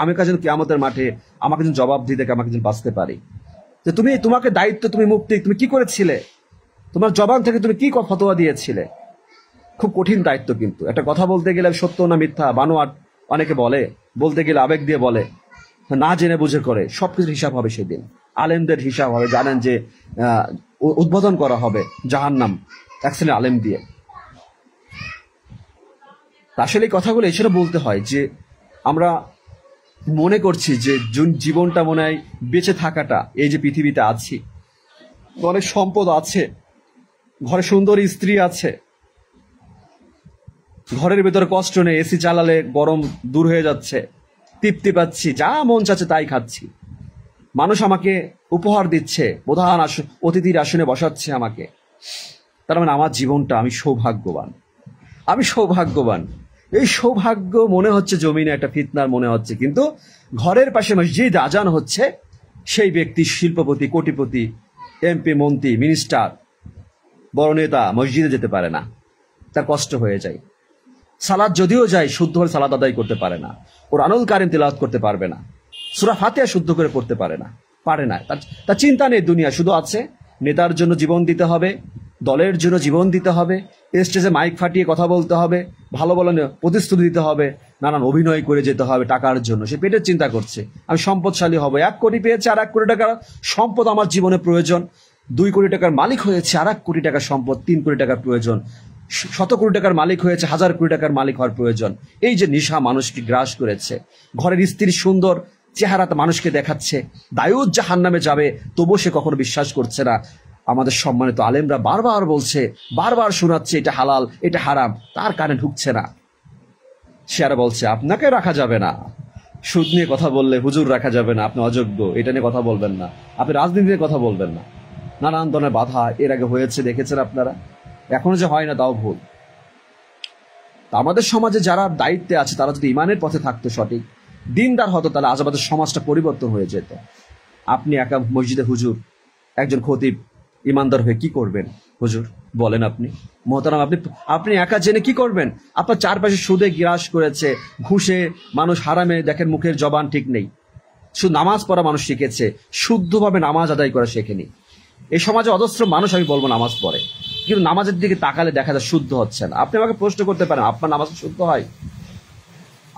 S1: আমি কাছে কিয়ামতের মাঠে আমাকে যেন জবাব দিতে, আমাকে যেন বাঁচতে পারি। যে তোমাকে দায়িত্ব, তুমি মুক্তি, তুমি কি করেছিলে, তোমার জবান থেকে তুমি কি ফতোয়া দিয়েছিলে। খুব কঠিন দায়িত্ব। কিন্তু একটা কথা বলতে গেলে সত্য না মিথ্যা, বানোয়াট অনেকে বলতে গেলে আবেগ দিয়ে বলে, না জেনে বুঝে করে, সবকিছুর হিসাব হবে সেদিন। আলেমদের হিসাব হবে, জানেন যে উদ্বোধন করা হবে জাহান্নাম, এক শ্রেণীর আলেম দিয়ে। আসলে এই কথাগুলো এছাড়া বলতে হয় যে আমরা মনে করছি যে জীবনটা মনে হয় বেঁচে থাকাটা, এই যে পৃথিবীতে আছি, অনেক সম্পদ আছে, ঘরে সুন্দরী স্ত্রী আছে, ঘরের ভেতরে কষ্ট নেই, এসি চালালে গরম দূর হয়ে যাচ্ছে, তৃপ্তি পাচ্ছি, যা মন চাচ্ছে তাই খাচ্ছি, মানুষ আমাকে উপহার দিচ্ছে, প্রধান অতিথির আসনে বসাচ্ছে আমাকে। তার মানে আমার জীবনটা, আমি সৌভাগ্যবান, আমি সৌভাগ্যবান। এই সৌভাগ্য মনে হচ্ছে জমিনে একটা ফিতনার মনে হচ্ছে, কিন্তু ঘরের পাশে মসজিদ আজান হচ্ছে, সেই ব্যক্তি শিল্পপতি, কোটিপতি, এমপি, মন্ত্রী, মিনিস্টার, বড় নেতা মসজিদে যেতে পারে না, তার কষ্ট হয়ে যায়। সালাদ যদিও যায়, শুদ্ধভাবে সালাদ আদায় করতে পারে না, কুরআনুল কারীম তিলাওয়াত করতে পারবে না, সূরা ফাতিহা শুদ্ধ করে পড়তে পারে না। তার চিন্তা নেই, দুনিয়া শুধু আছে নেতার জন্য জীবন দিতে হবে, দলের জন্য জীবন দিতে হবে, স্টেজে মাইক ফাটিয়ে কথা বলতে হবে, ভালো ভালো প্রতিশ্রুতি দিতে হবে, নানান অভিনয় করে যেতে হবে টাকার জন্য। সে পেটের চিন্তা করছে, আমি সম্পদশালী হব, 1 কোটি পেয়েছে, আর 1 কোটি টাকার সম্পদ আমার জীবনে প্রয়োজন, 2 কোটি টাকার মালিক হয়েছে, আর 1 কোটি টাকার সম্পদ, 3 কোটি টাকার প্রয়োজন, 100 কোটি টাকার মালিক হয়েছে, 1000 কোটি টাকার মালিক হওয়ার প্রয়োজন। এই যে নেশা মানুষকে গ্রাস করেছে, ঘরের স্ত্রী সুন্দর চেহারাতে মানুষকে দেখাচ্ছে, দায়ুদ জাহান্নামে যাবে, তবুও সে কখনো বিশ্বাস করছে না। আমাদের সম্মানিত আলেমরা বারবার বলছে, বারবার শোনাচ্ছে এটা হালাল, এটা হারাম, তার কানে ঢুকছে না। সে আর বলছে আপনাকে রাখা যাবে না, সুদ নিয়ে কথা বললে হুজুর রাখা যাবে না, আপনি অযোগ্য, এটা নিয়ে কথা বলবেন না, আপনি রাজনীতি নিয়ে কথা বলবেন না। নানান ধরনের বাধা এর আগে হয়েছে, দেখেছেন আপনারা, এখনো যে হয় না তাও ভুল। আমাদের সমাজে যারা দায়িত্বে আছে, তারা যদি ইমানের পথে থাকতো, সঠিক দিনদার হতো, তাহলে আজ আমাদের সমাজটা পরিবর্তন হয়ে যেত। আপনি একা মসজিদে হুজুর, একজন খতিব ইমানদার হয়ে কি করবেন হুজুর বলেন? আপনি মোহতারাম, আপনি একা জেনে কি করবেন? আপনার চারপাশে সুদে গ্রাস করেছে, ঘুষে মানুষ, হারামে দেখেন মুখের জবান ঠিক নেই, শুধু নামাজ পড়া মানুষ শিখেছে, শুদ্ধভাবে নামাজ আদায় করা শেখেনি। এই সমাজে অজস্র মানুষ, আমি বলবো নামাজ পড়ে, কিন্তু নামাজের দিকে তাকালে দেখা যায় শুদ্ধ হচ্ছে না। আপনি আমাকে প্রশ্ন করতে পারেন আপনার নামাজ শুদ্ধ হয়?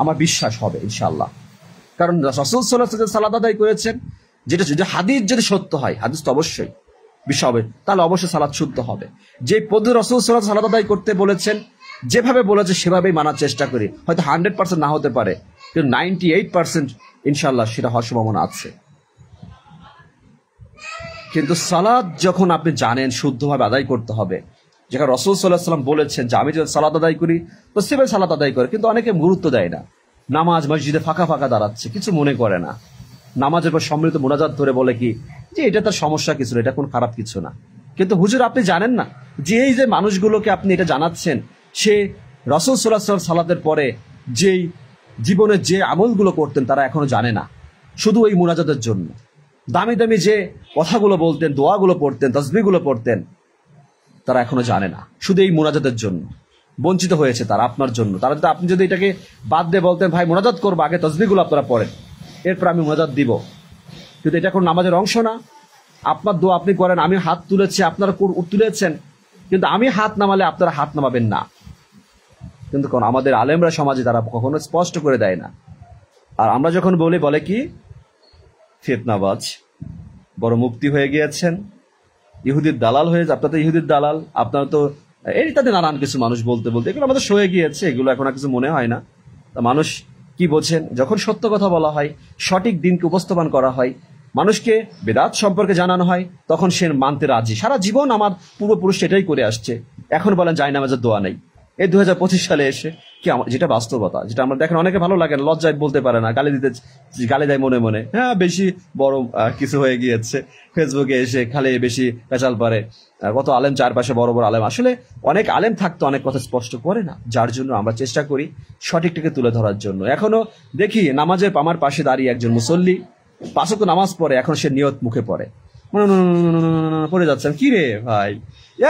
S1: আমার বিশ্বাস হবে ইনশাআল্লাহ, কারণ রাসূল সাল্লাল্লাহু আলাইহি ওয়াসাল্লাম সালাত আদায় করেছেন, যেটা যদি হাদিস যদি সত্য হয়, হাদিস তো অবশ্যই বিশ্বাস হবে, তাহলে অবশ্যই সালাত শুদ্ধ হবে। যে পদ্ধতি রাসূল সাল্লাল্লাহু আলাইহি ওয়াসাল্লাম সালাত আদায় করতে বলেছেন, যেভাবে বলেছে সেভাবেই মানার চেষ্টা করি। হয়তো 100% না হতে পারে, কিন্তু 98% ইনশাআল্লাহ সেটা হওয়ার সম্ভাবনা আছে। কিন্তু সালাত যখন আপনি জানেন শুদ্ধভাবে আদায় করতে হবে, যেখানে রাসূল সাল্লাল্লাহু আলাইহি ওয়াসাল্লাম বলেছেন যে আমি যদি সালাত আদায় করি তো সেভাবে সালাত আদায় করে, কিন্তু অনেকে গুরুত্ব দেয় না, নামাজ মসজিদে ফাঁকা ফাঁকা দাঁড়াচ্ছে, কিছু মনে করে না, নামাজের পর সম্মিলিত মোনাজাত ধরে বলে কি যে এটা তার সমস্যা কিছু না, এটা কোনো খারাপ কিছু না। কিন্তু হুজুর আপনি জানেন না যে এই যে মানুষগুলোকে আপনি এটা জানাচ্ছেন, সে রাসূল সাল্লাল্লাহু আলাইহি ওয়াসাল্লাম সালাতের পরে যেই জীবনে যে আমলগুলো করতেন তারা এখনো জানে না, শুধু ওই মোনাজাতের জন্য দামি দামি যে কথাগুলো বলতেন, দোয়াগুলো পড়তেন, তাসবিহগুলো পড়তেন, তারা এখনো জানে না, শুধু এই মোনাজাতের জন্য বঞ্চিত হয়েছে তারা আপনার জন্য। তারা যদি আপনি যদি এটাকে বাদ দিয়ে বলতেন ভাই মোনাজাত করবো, আগে তাসবিহগুলো আপনারা পড়েন, এরপর আমি মোনাজাত দিব, কিন্তু এটা কোনো নামাজের অংশ না। আপনার দোয়া আপনি করেন, আমি হাত তুলেছি, আপনারা তুলেছেন, কিন্তু আমি হাত নামালে আপনারা হাত নামাবেন না। কিন্তু কোন আমাদের আলেমরা সমাজে তারা কখনো স্পষ্ট করে দেয় না। আর আমরা যখন বলি, বলে কি ফিতনাবাজ, বড় মুফতি হয়ে গিয়েছেন, ইহুদির দালাল হয়ে, আপনার তো ইহুদির দালাল, আপনারা তো এই তাদের নানান কিছু মানুষ বলতে বলতে এগুলো আমাদের সয়ে গিয়েছে, এগুলো এখন আর কিছু মনে হয় না। তা মানুষ কি বোঝেন, যখন সত্য কথা বলা হয়, সঠিক দিনকে উপস্থাপন করা হয়, মানুষকে বেদাত সম্পর্কে জানানো হয়, তখন সে মানতে রাজি। সারা জীবন আমার পূর্বপুরুষ এটাই করে আসছে, এখন বলেন জায়নামাজের দোয়া নেই। এই 2025 সালে এসে কি যেটা বাস্তবতা, যেটা আমরা দেখেন অনেকে ভালো লাগে না, লজ্জায় বলতে পারে না, গালি দেয় মনে মনে, হ্যাঁ বেশি বড় কিছু হয়ে গিয়েছে, ফেসবুকে এসে খালি বেশি পেঁচাল পারে। কত আলেম চারপাশে বড় বড় আলেম, আসলে অনেক আলেম থাকতো অনেক কথা স্পষ্ট করে না, যার জন্য আমরা চেষ্টা করি সঠিকটাকে তুলে ধরার জন্য। এখনো দেখি নামাজের আমার পাশে দাঁড়িয়ে একজন মুসল্লি 5 ওয়াক্ত নামাজ পড়ে, এখন সে নিয়ত মুখে পড়ে পড়ে যাচ্ছেন, কি রে ভাই,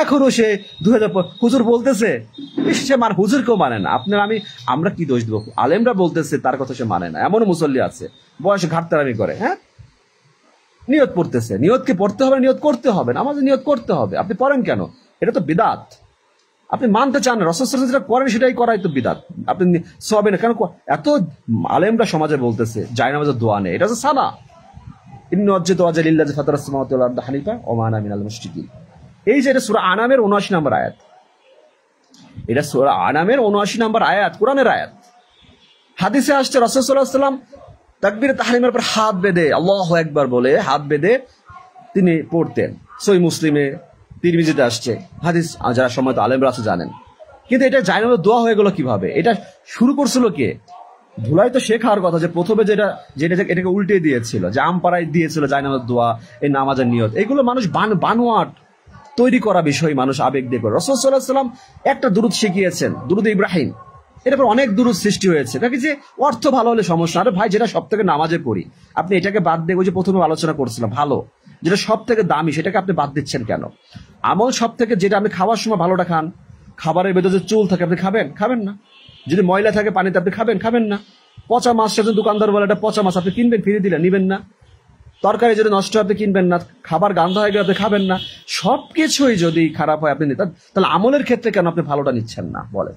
S1: এখনো সে 2000 হুজুর বলতেছে, সে হুজুরকেও মানে না। আমরা কি দোষ দেবো? আলেমরা বলতেছে তার কথা সে মানে না, এমনও মুসল্লি আছে বয়সে ঘাটতারামি করে, হ্যাঁ নিয়ত পড়তেছে, নিয়তকে পড়তে হবে, নিয়ত করতে হবে, নামাজে নিয়ত করতে হবে, আপনি পড়েন কেন? এটা তো বিদাত। আপনি মানতে চান রাসূল সাল্লাল্লাহু আলাইহি ওয়াসাল্লাম করেন, সেটাই করাই তো বিদাত। আপনি সবে না কেন? এত আলেমরা সমাজে বলতেছে জায়নামাজের দোয়া নেই, এটা হচ্ছে সানা। ইন্না ওয়াজ্জাহতু ওয়াজহিয়া লিল্লাযী ফাতারাস সামাওয়াতি ওয়াল আরদা হানিফা ওয়া মা আনা মিনাল মুশরিকিন। এই যে এটা সূরা আনামের ৭৯ নম্বর আয়াত, এটা সূরা আনামের ৭৯ নম্বর আয়াত, কোরআনের আয়াত। হাদিসে আসছে রাসূল সাল্লাল্লাহু আলাইহি ওয়াসাল্লাম তাকবীরে তাহরিমের পর হাত বেঁধে আল্লাহু আকবার বলে হাত বেঁধে তিনি পড়তেন। সহিহ মুসলিমে, তিরমিজিতে আসছে হাদিস, যারা সম্মানিত আলেমরা আছে জানেন। কিন্তু এটা জায়নামাজের দোয়া হয়ে গেল কিভাবে? এটা শুরু করছিল কে? ধুলাই তো শেখার কথা, যে প্রথমে এটাকে উল্টে দিয়েছিল, যে আমপাড়ায় দিয়েছিল জায়নামাজের দোয়া, এই নামাজের নিয়ত, এগুলো মানুষ বানোয়াট তৈরি করা বিষয়, মানুষ আবেগ দিয়ে করে। রাসূল সাল্লাল্লাহু আলাইহি ওয়াসাল্লাম একটা দুরূদ শিখিয়েছেন, দুরূদ ইব্রাহিম। এরপর অনেক দুরূদ সৃষ্টি হয়েছে, নাকি যে অর্থ ভালো হলে সমস্যা। আরে ভাই, যেটা সব থেকে নামাজে পড়ি আপনি এটাকে বাদ দিয়ে, ওই যে প্রথমে আলোচনা করছিলাম, ভালো যেটা সব থেকে দামি সেটাকে আপনি বাদ দিচ্ছেন কেন? আমল সব থেকে, যেটা আপনি খাওয়ার সময় ভালোটা খান, খাবারের ভেতরে যে চুল থাকে আপনি খাবেন না। যদি ময়লা থাকে পানিতে আপনি খাবেন না। পচা মাছ, সেজন দোকানদার বলে এটা পচা মাছ, আপনি কিনবেন, ফিরে দিলেন, নিবেন না। তরকারি যদি নষ্ট হয় আপনি কিনবেন না, খাবার গান্ধ হয়ে গেলে আপনি খাবেন না। সবকিছুই যদি খারাপ হয় আপনি তাহলে আমলের ক্ষেত্রে কেন আপনি ভালোটা নিচ্ছেন না? বলেন,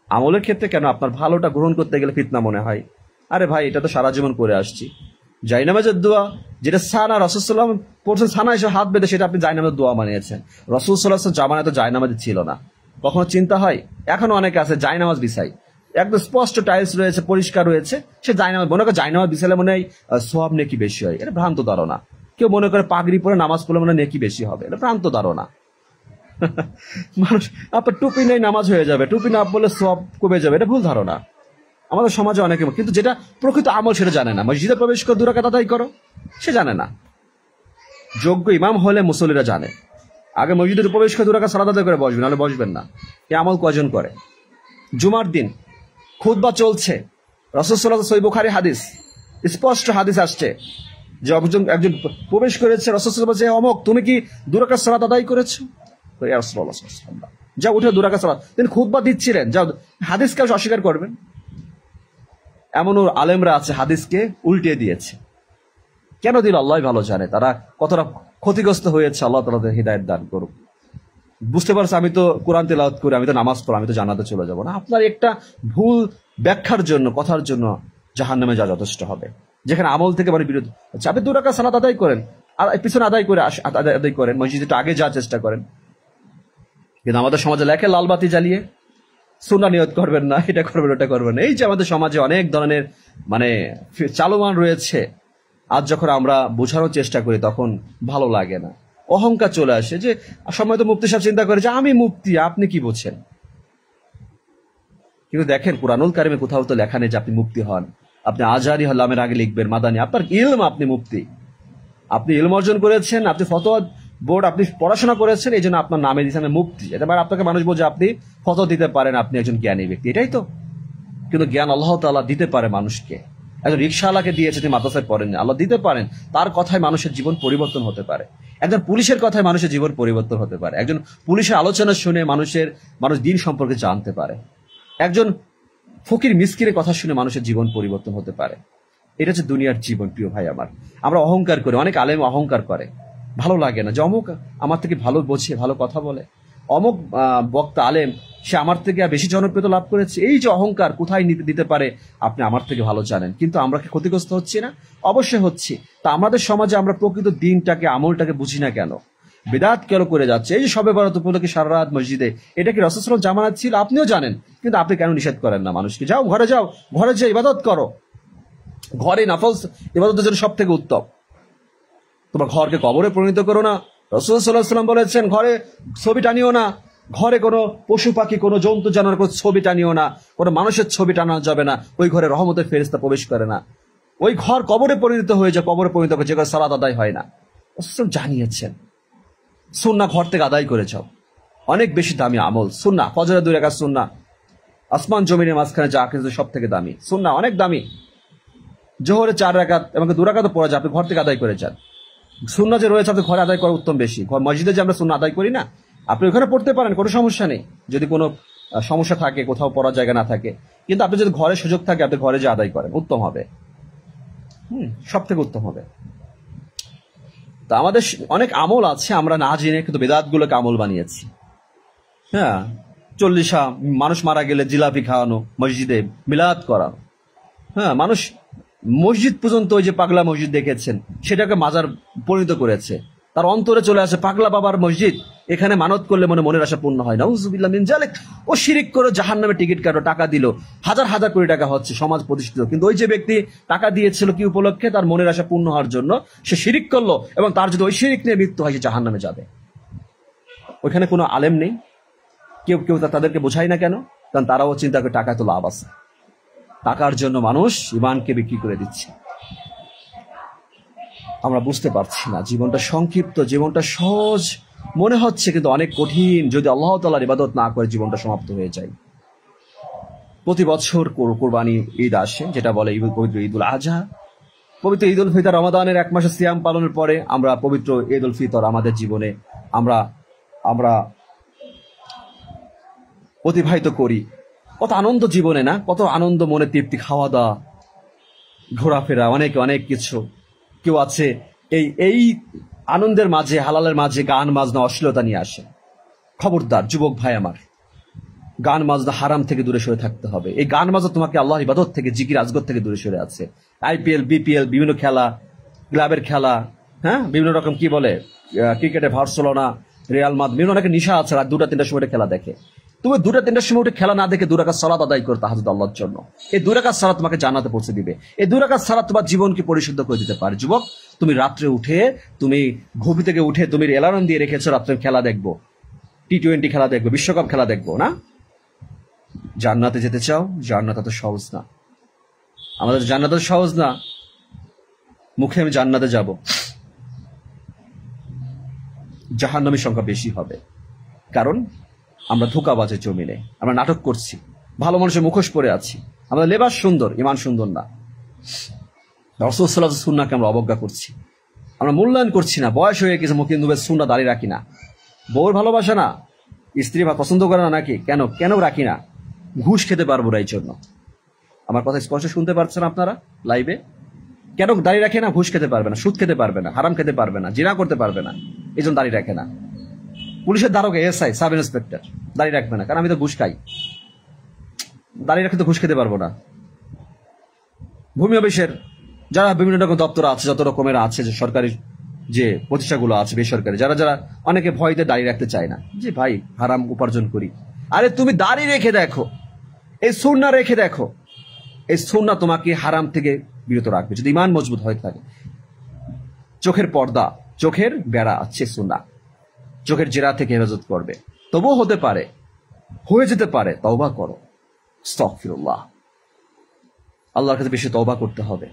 S1: আমলের ক্ষেত্রে কেন আপনার ভালোটা গ্রহণ করতে গেলে ফিতনা মনে হয়? আরে ভাই, এটা তো সারা জীবন করে আসছি। জায়নামাজের দোয়া, যেটা সানা রাসূল সাল্লাল্লাহু আলাইহি ওয়াসাল্লাম পড়ছেন, সানা এসে হাত বেঁধে, সেটা আপনি জায়নামাজের দোয়া বানিয়েছেন। রাসূল সাল্লাল্লাহু আলাইহি ওয়াসাল্লাম জামানায় তো জায়নামাজ ছিল না। কখনো চিন্তা হয়? এখনো অনেকে আছে জায়নামাজ বিছাই, একদম স্পষ্ট টাইলস রয়েছে, পরিষ্কার রয়েছে, সে জায়নামাজ মনে করে জায়নামাজ বিছালে মনে হয় সওয়াব নেকি বেশি হয়। এটা ভ্রান্ত ধারণা। কেউ মনে করে পাগড়ি পরে নামাজ পড়লে মনে হয় নেকি বেশি হবে, এটা ভ্রান্ত ধারণা। মানুষ আপনার টুপি নেই নামাজ হয়ে যাবে, টুপি না পড়লে সওয়াব কমে যাবে, এটা ভুল ধারণা। আমাদের সমাজে অনেকে, কিন্তু যেটা প্রকৃত আমল সেটা জানে না। মসজিদে প্রবেশ করে 2 রাকাত আদায় করো, সে জানে না। যোগ্য ইমাম হলে মুসল্লিরা জানে, আগে মসজিদে প্রবেশ করে 2 রাকাত সালাত আদায় করে বসবেন, নাহলে বসবেন না। এই আমল কয়জন করে? জুমার দিন খুতবা চলছে, রাসূল সাল্লাল্লাহু আলাইহি ওয়াসাল্লাম, সহিহ বুখারী হাদিস, স্পষ্ট হাদিস আসছে যে একজন প্রবেশ করেছে, রাসূল সাল্লাল্লাহু আলাইহি ওয়াসাল্লাম বলেছে, অমুক তুমি কি 2 রাকাত সালাত আদায় করেছো? ইয়া রাসূলুল্লাহ সাল্লাল্লাহু আলাইহি ওয়াসাল্লাম, যা উঠে 2 রাকাত সালাত। তিনি খুতবা দিচ্ছিলেন, যাও হাদিসকে অস্বীকার করবেন? এমনও আলেমরা আছে হাদিসকে উল্টে দিয়েছে। কেন দিল আল্লাহ ভালো জানে, তারা কতটা ক্ষতিগ্রস্ত হয়েছে। আল্লাহ তাআলা হিদায়াত দান করুক। বুঝতে পারছে, আমি তো কোরআন তেলাওয়াত করি, আমি তো নামাজ পড়ি, আমি তো জান্নাতে চলে যাব না। আপনার একটা ভুল ব্যাখ্যার জন্য, কথার জন্য জাহান্নামে যাওয়া যথেষ্ট হবে, যেখানে আমল থেকে মানে বিরোধ হচ্ছে। আপনি 2 রাকাত সালাত আদায় করেন, পিছনে আদায় করেন, মসজিদে একটু আগে যাওয়ার চেষ্টা করেন। কিন্তু আমাদের সমাজে লেখে লাল বাতি জ্বালিয়ে সুন্নাহ নিয়ত করবেন না, এটা করবেন, ওটা করবেন। এই যে আমাদের সমাজে অনেক ধরনের মানে চালমান রয়েছে, আজ যখন আমরা বোঝানোর চেষ্টা করি তখন ভালো লাগে না, অহংকার চলে আসে। যে সময় তো মুফতি সাহেব চিন্তা করে যে আমি মুফতি, আপনি কি বুঝছেন? কিন্তু দেখেন কুরআনুল কারিমে কোথাও তো লেখা নেই যে আপনি মুফতি হন। আপনি আজহারি হলামের আগে লিখবেন মাদানী, আপনার ইলম, আপনি মুফতি, আপনি ইলম অর্জন করেছেন, আপনি ফতোয়া বোর্ড, আপনি পড়াশোনা করেছেন, এই জন্য আপনার নামে দিয়েছেন মুফতি। এটা মানে আপনাকে মানুষ বলছে আপনি ফতোয়া দিতে পারেন, আপনি একজন জ্ঞানী ব্যক্তি, এটাই তো। কিন্তু জ্ঞান আল্লাহ তাআলা দিতে পারে মানুষকে। একজন রিকশাওয়ালাকে দিয়েছে, তিনি মাদ্রাসায় পড়েননি, আল্লাহ দিতে পারেন। তার কথায় মানুষের জীবন পরিবর্তন হতে পারে। একজন পুলিশের কথায় মানুষের জীবন পরিবর্তন হতে পারে। একজন পুলিশের আলোচনা শুনে মানুষ দিন সম্পর্কে জানতে পারে। একজন ফকির মিসকিনের কথা শুনে মানুষের জীবন পরিবর্তন হতে পারে। এটা হচ্ছে দুনিয়ার জীবন। প্রিয় ভাই আমার, আমরা অহংকার করি, অনেক আলেম অহংকার করে, ভালো লাগে না যে অমুক আমার থেকে ভালো বোঝে, ভালো কথা বলে, অমুক বক্তা আলেম সে আমার থেকে বেশি জনপ্রিয়তা লাভ করেছে। এই যে অহংকার কোথায় দিতে পারে, আপনি আমার থেকে ভালো জানেন। কিন্তু আমরা কি ক্ষতিগ্রস্ত হচ্ছি না? অবশ্যই হচ্ছি। তা আমাদের সমাজে আমরা প্রকৃত দিনটাকে, আমলটাকে বুঝি না কেন? বিদআত কেন করে যাচ্ছে? এই যে শবে বরাত উপলক্ষে সারা রাত মসজিদে, এটা কি রাসূল সাল্লাল্লাহু আলাইহি ওয়াসাল্লাম জামানাত ছিল? আপনিও জানেন, কিন্তু আপনি কেন নিষেধ করেন না মানুষকে? যাও ঘরে যে ইবাদত করো, ঘরে নফল ইবাদতের জন্য সব থেকে উত্তম। তোমার ঘরকে কবরে পরিণত করো না। রাসূল সাল্লাল্লাহু আলাইহি ওয়াসাল্লাম বলেছেন ঘরে ছবি টানিও না, ঘরে কোনো পশু পাখি, কোনো জন্তু জানোয়ার কোনো ছবি টানিও না, কোনো মানুষের ছবি টানানো যাবে না। ওই ঘরে রহমতের ফেরেশতা প্রবেশ করে না। ওই ঘর কবরে পরিণত হয়ে যায়, কবরে পরিণত হয়ে যে ঘরে সালাত আদায় হয় না। রাসূল জানিয়েছেন সুন্নাহ ঘর থেকে আদায় করে যাও। অনেক বেশি দামি আমল সুন্নাহ। ফজরের 2 রাকাত সুন্নাহ, আসমান জমিনের মাঝখানে যা কিছু সব থেকে দামি সুন্নাহ, অনেক দামি। জোহরে 4 রাকাত এবং 2 রাকাত পড়া যায়, আপনি ঘর থেকে আদায় করে যান। সুন্নাহ যে রয়েছে আপনি ঘরে আদায় করা উত্তম বেশি। মসজিদে যে আমরা সুন্নাহ আদায় করি না, আপনি ওখানে পড়তে পারেন, কোনো সমস্যা নেই, যদি কোনো সমস্যা থাকে, কোথাও পড়ার জায়গা না থাকে। কিন্তু আপনি যদি ঘরে সুযোগ থাকে, আপনি ঘরে যে আদায় করেন, উত্তম হবে। সব থেকে উত্তম হবে। তা আমাদের অনেক আমল আছে আমরা না জেনে কিন্তু বেদাত গুলোকে আমল বানিয়েছি। হ্যাঁ, 40 মানুষ মারা গেলে জিলাপি খাওয়ানো, মসজিদে মিলাদ করানো। হ্যাঁ, মানুষ মসজিদ পর্যন্ত, ওই যে পাগলা মসজিদ দেখেছেন, সেটাকে মাজার পরিণত করেছে। তার অন্তরে চলে আসে পাগলা বাবার মসজিদ, এখানে মানত করলে মনের আশা পূর্ণ হয় না। নাউজুবিল্লাহ মিন যালিক। ও শিরিক করে জাহান্নামে টিকিট কাটো, টাকা দিল, হাজার হাজার কোটি টাকা হচ্ছে, সমাজ প্রতিষ্ঠিত, কিন্তু ওই যে ব্যক্তি টাকা দিয়েছিল কি উপলক্ষে? তার মনের আশা পূর্ণ হওয়ার জন্য সে শিরিক করলো, এবং তার যদি ওই শিরিক নিয়ে মৃত্যু হয় সে জাহান্নামে যাবে। ওইখানে কোনো আলেম নেই, কেউ তাদেরকে বোঝায় না কেন? কারণ তারাও চিন্তা করে টাকায় তো লাভ আছে। টাকার জন্য মানুষ ইমানকে বিক্রি করে দিচ্ছে। আমরা বুঝতে পারছি না, জীবনটা সংক্ষিপ্ত, জীবনটা সহজ মনে হচ্ছে, কিন্তু অনেক কঠিন। যদি আল্লাহ তাআলার ইবাদত না করে জীবনটা সমাপ্ত হয়ে যায়। প্রতি বছর কোরবানি ঈদ আসে, যেটা বলে পবিত্র ঈদুল আজহা। পবিত্র ঈদ উল ফিতর, রমাদানের 1 মাসের সিয়াম পালনের পরে আমরা পবিত্র ঈদ উল ফিতর আমাদের জীবনে আমরা অতিবাহিত করি। কত আনন্দ জীবনে, না? কত আনন্দ, মনে তৃপ্তি, খাওয়া দাওয়া, ঘোরাফেরা, অনেক কিছু। কেউ আছে এই আনন্দের মাঝে, হালালের মাঝে গান বাজনা, অশ্লীলতা নিয়ে আসে। খবরদার যুবক ভাই আমার, গান বাজনা হারাম থেকে দূরে সরে থাকতে হবে। এই গান বাজনা তোমাকে আল্লাহর ইবাদত থেকে, জিকির আজগর থেকে দূরে সরে আছে। IPL, BPL, বিভিন্ন খেলা, ক্লাবের খেলা, হ্যাঁ, বিভিন্ন রকম কি বলে, ক্রিকেটে বার্সেলোনা, রিয়াল মাদ্রিদ, বিভিন্ন অনেক নিশা আছে। রাত 2টা-3টার সময় খেলা দেখে। তুমি 2টা-3টার সময় উঠে খেলা না দেখে 2 রাকাত সালাত আদায় করো তাহাজ্জুদ আল্লাহর জন্য। এই 2 রাকাত সালাত তোমাকে জান্নাতে পৌঁছে দিবে। এই 2 রাকাত সালাত তোমার জীবনকে পরিশুদ্ধ করে দিতে পারে। যুবক, তুমি রাত্রে উঠে, তুমি ঘুম থেকে উঠে তুমি অ্যালার্ম দিয়ে রেখেছো রাত্রে খেলা দেখবো, T20 খেলা দেখবো, বিশ্বকাপ খেলা দেখবো, না? জান্নাতে যেতে চাও? জান্নাত এত সহজ না। আমাদের জান্নাত সহজ না। মুখে আমি জান্নাতে যাব, জাহান্নামীর সংখ্যা বেশি হবে। কারণ আমরা ধোঁকাবাজের জমিনে, আমরা নাটক করছি, ভালো মানুষের মুখোশ পরে আছি, আমাদের লেবাস সুন্দর, ইমান সুন্দর না। রাসূল সাল্লাল্লাহু আলাইহি ওয়াসাল্লামের সুন্নাহকে আমরা অবজ্ঞা করছি, আমরা মূল্যায়ন করছি না। বয়স হয়ে গেছে, মুখে নুবের সুন্নাহ দাঁড়িয়ে রাখি না। বউর ভালোবাসা না, স্ত্রী পছন্দ করে না নাকি? কেন রাখি না? ঘুষ খেতে পারবো না, এই জন্য। আমার কথা স্পষ্ট শুনতে পারছেন আপনারা লাইভে? কেন দাঁড়িয়ে রাখে না? ঘুষ খেতে পারবে না, সুদ খেতে পারবে না, হারাম খেতে পারবে না, জিনা করতে পারবে না, এই জন্য দাঁড়িয়ে রাখে না। পুলিশের দারোগা, SI, সাব ইন্সপেক্টর দাঁড়িয়ে রাখবে না, কারণ আমি তো ঘুষ খাই। দাঁড়িয়ে রাখতে তো ঘুষ খেতে পারবো না। ভূমি অফিসের যারা বিভিন্ন রকম দপ্তর আছে, যত রকমের আছে, যে সরকারি যে প্রতিষ্ঠানগুলো আছে, বেসরকারি, যারা অনেকে ভয়তে দাঁড়িয়ে রাখতে চায় না, যে ভাই হারাম উপার্জন করি। আরে তুমি দাঁড়িয়ে রেখে দেখো, এই সুন্নাহ রেখে দেখো, এই সুন্নাহ তোমাকে হারাম থেকে বিরত রাখবে যদি ইমান মজবুত হয়ে থাকে। চোখের পর্দা, চোখের বেড়া আছে সুন্নাহ, চোখের জেরা থেকে হেফাজত করবে। তবুও হয়ে যেতে পারে, তওবা করো, আস্তাগফিরুল্লাহ। আল্লাহর কাছে বেশি তওবা করতে হবে।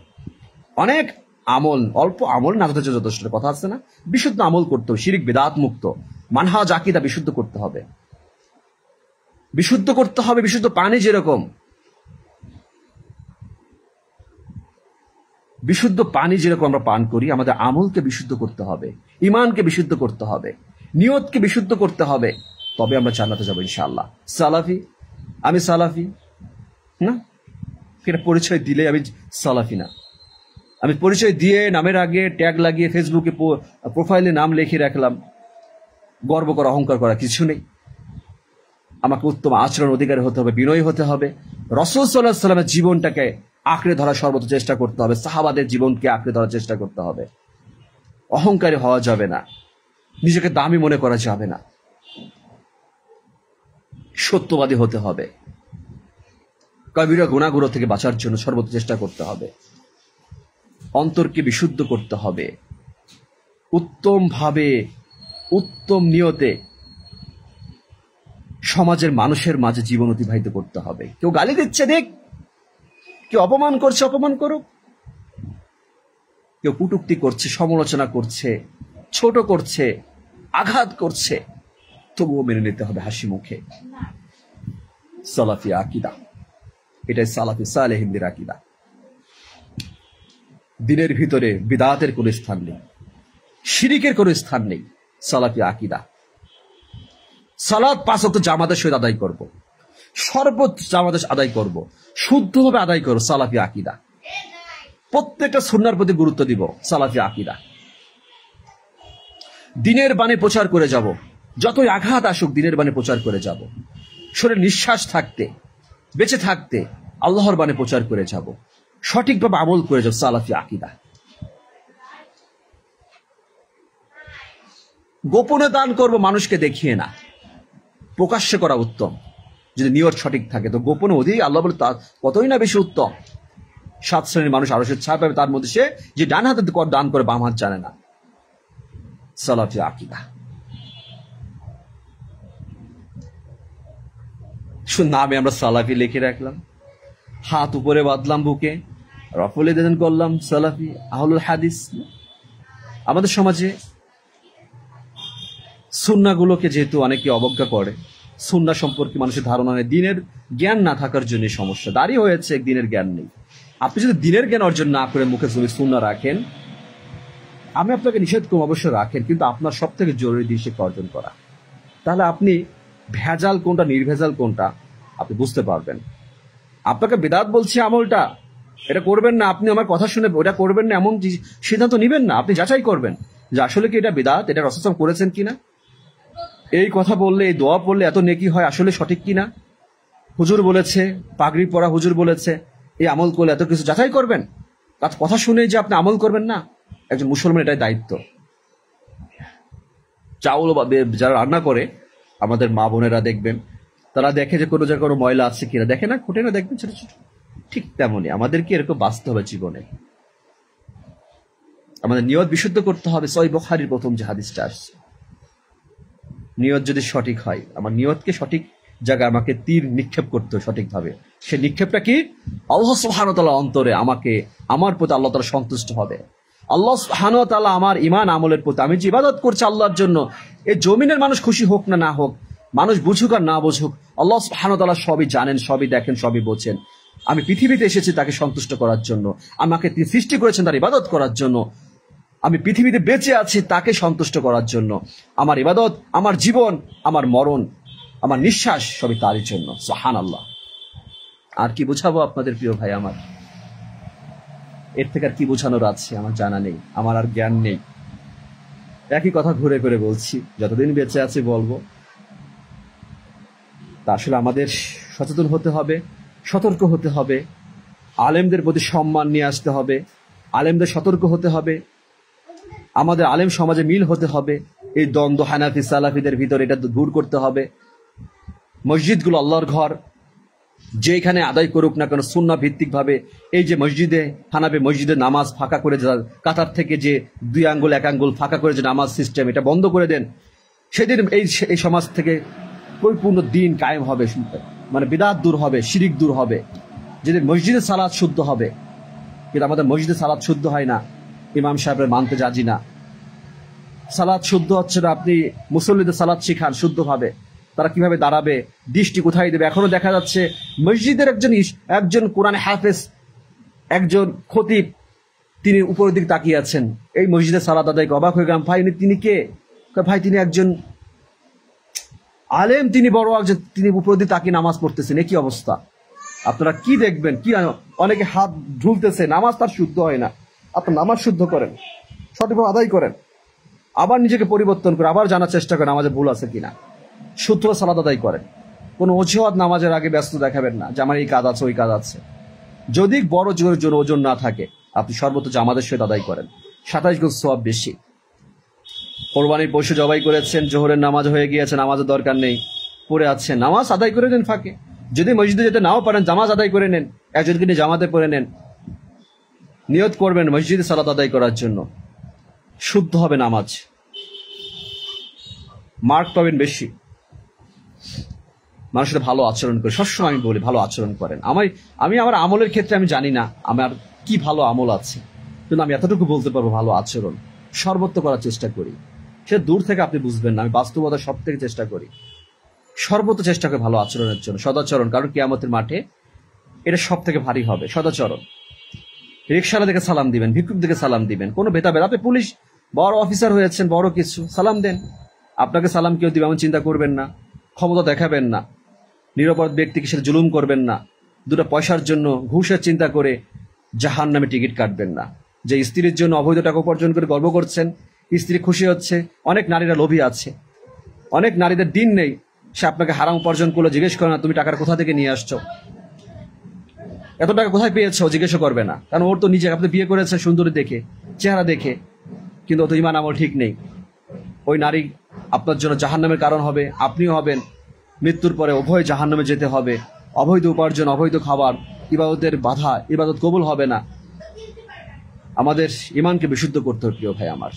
S1: অনেক আমল, অল্প আমল না হতে যথেষ্ট, কথা আছে না? বিশুদ্ধ আমল করতে হবে, শিরিক বিদআত মুক্ত, মানহাজ আকীদা বিশুদ্ধ করতে হবে। বিশুদ্ধ পানি যেরকম, বিশুদ্ধ পানি যেরকম আমরা পান করি, আমাদের আমলকে বিশুদ্ধ করতে হবে, ইমানকে বিশুদ্ধ করতে হবে, নিয়তকে বিশুদ্ধ করতে হবে, তবে আমরা জান্নাতে যাবো ইনশাআল্লাহ। আমি সালাফি না, এটা পরিচয় দিলে আমি সালাফি না। আমি পরিচয় দিয়ে নামের আগে ট্যাগ লাগিয়ে ফেসবুকে প্রোফাইলে নাম লিখে রাখলাম, গর্ব করা, অহংকার করা কিছু নেই। আমাকে উত্তম আচরণ অধিকারী হতে হবে, বিনয়ী হতে হবে। রাসূল সাল্লাল্লাহু আলাইহি ওয়াসাল্লামের জীবনটাকে আঁকড়ে ধরার সর্বোচ্চ চেষ্টা করতে হবে, সাহাবাদের জীবনকে আঁকড়ে ধরার চেষ্টা করতে হবে। অহংকারী হওয়া যাবে না, নিজেকে দামি মনে করা যাবে না, সত্যবাদী হতে হবে, কবিরা গুনাহগুলো থেকে বাঁচার জন্য সর্বোচ্চ চেষ্টা করতে হবে, অন্তরকে বিশুদ্ধ করতে হবে, উত্তম ভাবে, উত্তম নিয়তে সমাজের মানুষের মাঝে জীবন অতিবাহিত করতে হবে। কেউ গালি দিচ্ছে দেখ, কেউ অপমান করছে অপমান করুক, কেউ কটূক্তি করছে, সমালোচনা করছে, ছোট করছে, আঘাত করছে, তবুও মেনে নিতে হবে হাসি মুখে। সালাফি আকীদা, এটাই সালাফি সালেহিনদের আকীদা। দিনের ভিতরে বিদআতের কোনো স্থান নেই, শিরিকের কোনো স্থান নেই। সালাফি আকীদা। সালাত 5 ওয়াক্ত জামাতের সহিত আদায় করব, সর্বোচ্চ জামাতের আদায় করব, শুদ্ধভাবে আদায় করব, সালাফি আকীদা। প্রত্যেকটা সুন্নাহর প্রতি গুরুত্ব দিব, সালাফি আকীদা। দিনের বাণী প্রচার করে যাব, যতই আঘাত আসুক দিনের বাণী প্রচার করে যাব। শরীরে নিঃশ্বাস থাকতে, বেঁচে থাকতে আল্লাহর বাণী প্রচার করে যাব, সঠিকভাবে আমল করে যাব, সালাফি আকীদা। গোপনে দান করব, মানুষকে দেখিয়ে না, প্রকাশ্যে করা উত্তম। যদি নিয়ত সঠিক থাকে তো গোপনে অধিক আল্লাহ বলে তা কতই না বেশি উত্তম। 7 শ্রেণীর মানুষ আরশের ছায়া পাবে, তার মধ্যে সে যে ডান হাতে দান করে বাম হাত জানে না। সালাফি আকীদা। নামে আমরা সালাফি লিখে রাখলাম, হাত উপরে বাঁধলাম বুকে, রফল ইদান করলাম সালাফি আহলুল হাদিস। আমাদের সমাজে সুন্নাহগুলোকে যেহেতু অনেকে অবজ্ঞা করে, সুন্নাহ সম্পর্কে মানুষের ধারণা নেই, দিনের জ্ঞান না থাকার জন্য সমস্যা। দাঁড়িয়ে হয়েছে, দিনের জ্ঞান নেই। আপনি যদি দিনের জ্ঞান অর্জন না করে মুখে সুন্নাহ রাখেন, আমি আপনাকে নিষেধ করব অবশ্যই রাখেন, কিন্তু আপনার সব থেকে জরুরি দিন শিক্ষা অর্জন করা। তাহলে আপনি ভেজাল কোনটা নির্ভেজাল কোনটা আপনি বুঝতে পারবেন। আপনাকে বিদআত বলছে আমলটা, এটা করবেন না, আপনি আমার কথা শুনে ওটা করবেন না এমন সিদ্ধান্ত নিবেন না। আপনি যাচাই করবেন যে আসলে কি এটা বিদআত, এটা রাসূল সাল্লাল্লাহু আলাইহি ওয়াসাল্লাম করেছেন কিনা, এই কথা বললে, এই দোয়া পড়লে এত নেকি হয়, আসলে সঠিক কিনা, হুজুর বলেছে, পাগড়ি পরা হুজুর বলেছে এই আমল করলে এত কিছু, যাচাই করবেন। তার কথা শুনে যে আপনি আমল করবেন না, একজন মুসলমান এটাই দায়িত্ব। চাউল যারা রান্না করে আমাদের মা বোনেরা দেখবেন, তারা দেখে যে কোনো জায়গায় কোনো ময়লা আছে কিনা, দেখে না, খুঁটে না, দেখবেন ছোট ছোট। ঠিক তেমনই আমাদেরকে এরকম বাঁচতে হবে জীবনে। আমাদের নিয়ত বিশুদ্ধ করতে হবে। সহিহ বুখারীর প্রথম যে হাদিসটা আসছে, নিয়ত যদি সঠিক হয়, আমার নিয়তকে সঠিক জায়গায় আমাকে তীর নিক্ষেপ করতে হবে সঠিকভাবে। সে নিক্ষেপটা কি? আল্লাহ সুবহানাহু ওয়া তাআলা অন্তরে আমাকে, আমার প্রতি আল্লাহ তাআলা সন্তুষ্ট হবে। আল্লাহ সুবহানাহু ওয়া তাআলা আমার ঈমান আমলের প্রতি, আমি যে ইবাদত করছি আল্লাহর জন্য, এই জমিনের মানুষ খুশি হোক না না হোক, মানুষ বুঝুক আর না বুঝুক, আল্লাহ সুবহানাহু ওয়া তাআলা সবই জানেন, সবই দেখেন, সবই বোঝেন। আমি পৃথিবীতে এসেছি তাকে সন্তুষ্ট করার জন্য, আমাকে তিনি সৃষ্টি করেছেন তার ইবাদত করার জন্য, আমি পৃথিবীতে বেঁচে আছি তাকে সন্তুষ্ট করার জন্য। আমার ইবাদত, আমার জীবন, আমার মরণ, আমার নিঃশ্বাস সবই তারই জন্য। সুবহানাল্লাহ। আর কি বোঝাবো আপনাদের প্রিয় ভাই আমার? এর থেকে আর কি বোঝানোর আছে আমার জানা নেই, আমার আর জ্ঞান নেই। একই কথা ঘুরে ঘুরে বলছি, যতদিন বেঁচে আছি বলবো। তা আসলে আমাদের সচেতন হতে হবে, সতর্ক হতে হবে, আলেমদের প্রতি সম্মান নিয়ে আসতে হবে, আলেমদের সতর্ক হতে হবে, আমাদের আলেম সমাজে মিল হতে হবে। এই দ্বন্দ্ব হানাফি সালাফিদের ভিতর এটা দূর করতে হবে। মসজিদগুলো আল্লাহর ঘর, যেখানে আদায় করুক না কেন সুন্নাহ ভিত্তিক ভাবে। এই যে মসজিদে হানাফি মসজিদে নামাজ ফাঁকা করে, কাতার থেকে যে 2 আঙ্গুল 1 আঙ্গুল ফাঁকা করে যে নামাজ সিস্টেম, এটা বন্ধ করে দেন। সেদিন এই সমাজ থেকে পরিপূর্ণ দিন কায়েম হবে, মানে বিদআত দূর হবে, শিরিক দূর হবে। যেদিন মসজিদে সালাত শুদ্ধ হবে, কিন্তু আমাদের মসজিদে সালাত শুদ্ধ হয় না, ইমাম সাহেবের মানতে রাজি না। সালাত শুদ্ধ হচ্ছে না, আপনি মুসল্লিদের সালাত শিখান শুদ্ধভাবে, তারা কিভাবে দাঁড়াবে, দৃষ্টি কোথায় দেবে। এখনো দেখা যাচ্ছে মসজিদের একজন কোরআন হাফেজ, একজন খতিব, তিনি উপরের দিকে তাকিয়ে আছেন, এই মসজিদে সালাত আদায়। অবাক হয়ে গেলাম, ভাই তিনি কে? ভাই তিনি একজন আলেম, তিনি বড় একজন, তিনি উপরের দিকে তাকিয়ে নামাজ পড়তেছেন। একই অবস্থা। আপনারা কি দেখবেন, কি অনেকে হাত ঢুলতেছে, নামাজ তার শুদ্ধ হয় না। আপনার নামাজ শুদ্ধ করেন, সঠিকভাবে আদায় করেন, আবার নিজেকে পরিবর্তন করে আবার জানার চেষ্টা করেন আমাদের ভুল আছে কিনা, শুদ্ধ সালাত আদায় করেন। কোনো অজুহাত নামাজের আগে ব্যস্ত দেখাবেন না যে আমার এই কাজ আছে, ওই কাজ আছে। যদি বড় জোরের জন্য ওজন না থাকে, আপনি সর্বোচ্চ জামাতের সহিত আদায় করেন, 27 গুণ সওয়াব বেশি। কোরবানির পশু জবাই করেছেন, জোহরের নামাজ হয়ে গিয়েছে, নামাজের দরকার নেই, পড়ে আছেন, নামাজ আদায় করে নেন ফাঁকে। যদি মসজিদে যেতে নাও পারেন, জামাত আদায় করে নেন, একজনকে নিয়ে জামাতে পড়ে নেন, নিয়ত করবেন মসজিদে সালাত আদায় করার জন্য, শুদ্ধ হবে নামাজ, মার্ক পাবেন বেশি। মানুষের সাথে ভালো আচরণ করে, সবসময় আমি বলি ভালো আচরণ করেন। আমি আমার আমলের ক্ষেত্রে আমি জানি না আমার কি ভালো আমল আছে, কিন্তু আমি এতটুকু বলতে পারবো ভালো আচরণ সর্বত্র করার চেষ্টা করি। সে দূর থেকে আপনি বুঝবেন না, আমি বাস্তবতা সব থেকে চেষ্টা করি, সর্বত্র চেষ্টা করি ভালো আচরণের জন্য, সদাচরণ। কারণ কিয়ামতের মাঠে এটা সব থেকে ভারী হবে, সদাচরণ। রিকশাওয়ালা দেখে সালাম দিবেন, ভিক্ষুক দেখে সালাম দিবেন, কোনো ভেদাভেদ। আপনি পুলিশ বড় অফিসার হয়েছেন, বড় কিছু, সালাম দেন, আপনাকে সালাম কেউ দিবে এমন চিন্তা করবেন না, ক্ষমতা দেখাবেন না, নিরপরাধ ব্যক্তিকে সাথে জুলুম করবেন না, 2 পয়সার জন্য ঘুষের চিন্তা করে জাহান্নামে টিকিট কাটবেন না। যে স্ত্রীর জন্য অবৈধ টাকা উপার্জন করে গর্ব করছেন, স্ত্রী খুশি হচ্ছে, অনেক নারীরা লোভী আছে, অনেক নারীদের দিন নেই, সে আপনাকে হারাম উপার্জন করলে জিজ্ঞেস করে না তুমি টাকার কোথা থেকে নিয়ে আসছো, এত টাকা কোথায় পেয়েছো, জিজ্ঞেসও করবে না। কারণ ওর তো নিজে, আপনি বিয়ে করেছেন সুন্দরী দেখে, চেহারা দেখে, কিন্তু ও তো ইমান আমল ঠিক নেই। ওই নারী আপনার জন্য জাহান্নামের কারণ হবে, আপনিও হবেন। মৃত্যুর পরে উভয় জাহান্নামে যেতে হবে। অবৈধ উপার্জন, অবৈধ খাবার, ইবাদতের বাধা, ইবাদত কবুল হবে না। আমাদের ইমানকে বিশুদ্ধ করতে হবে প্রিয় ভাই আমার।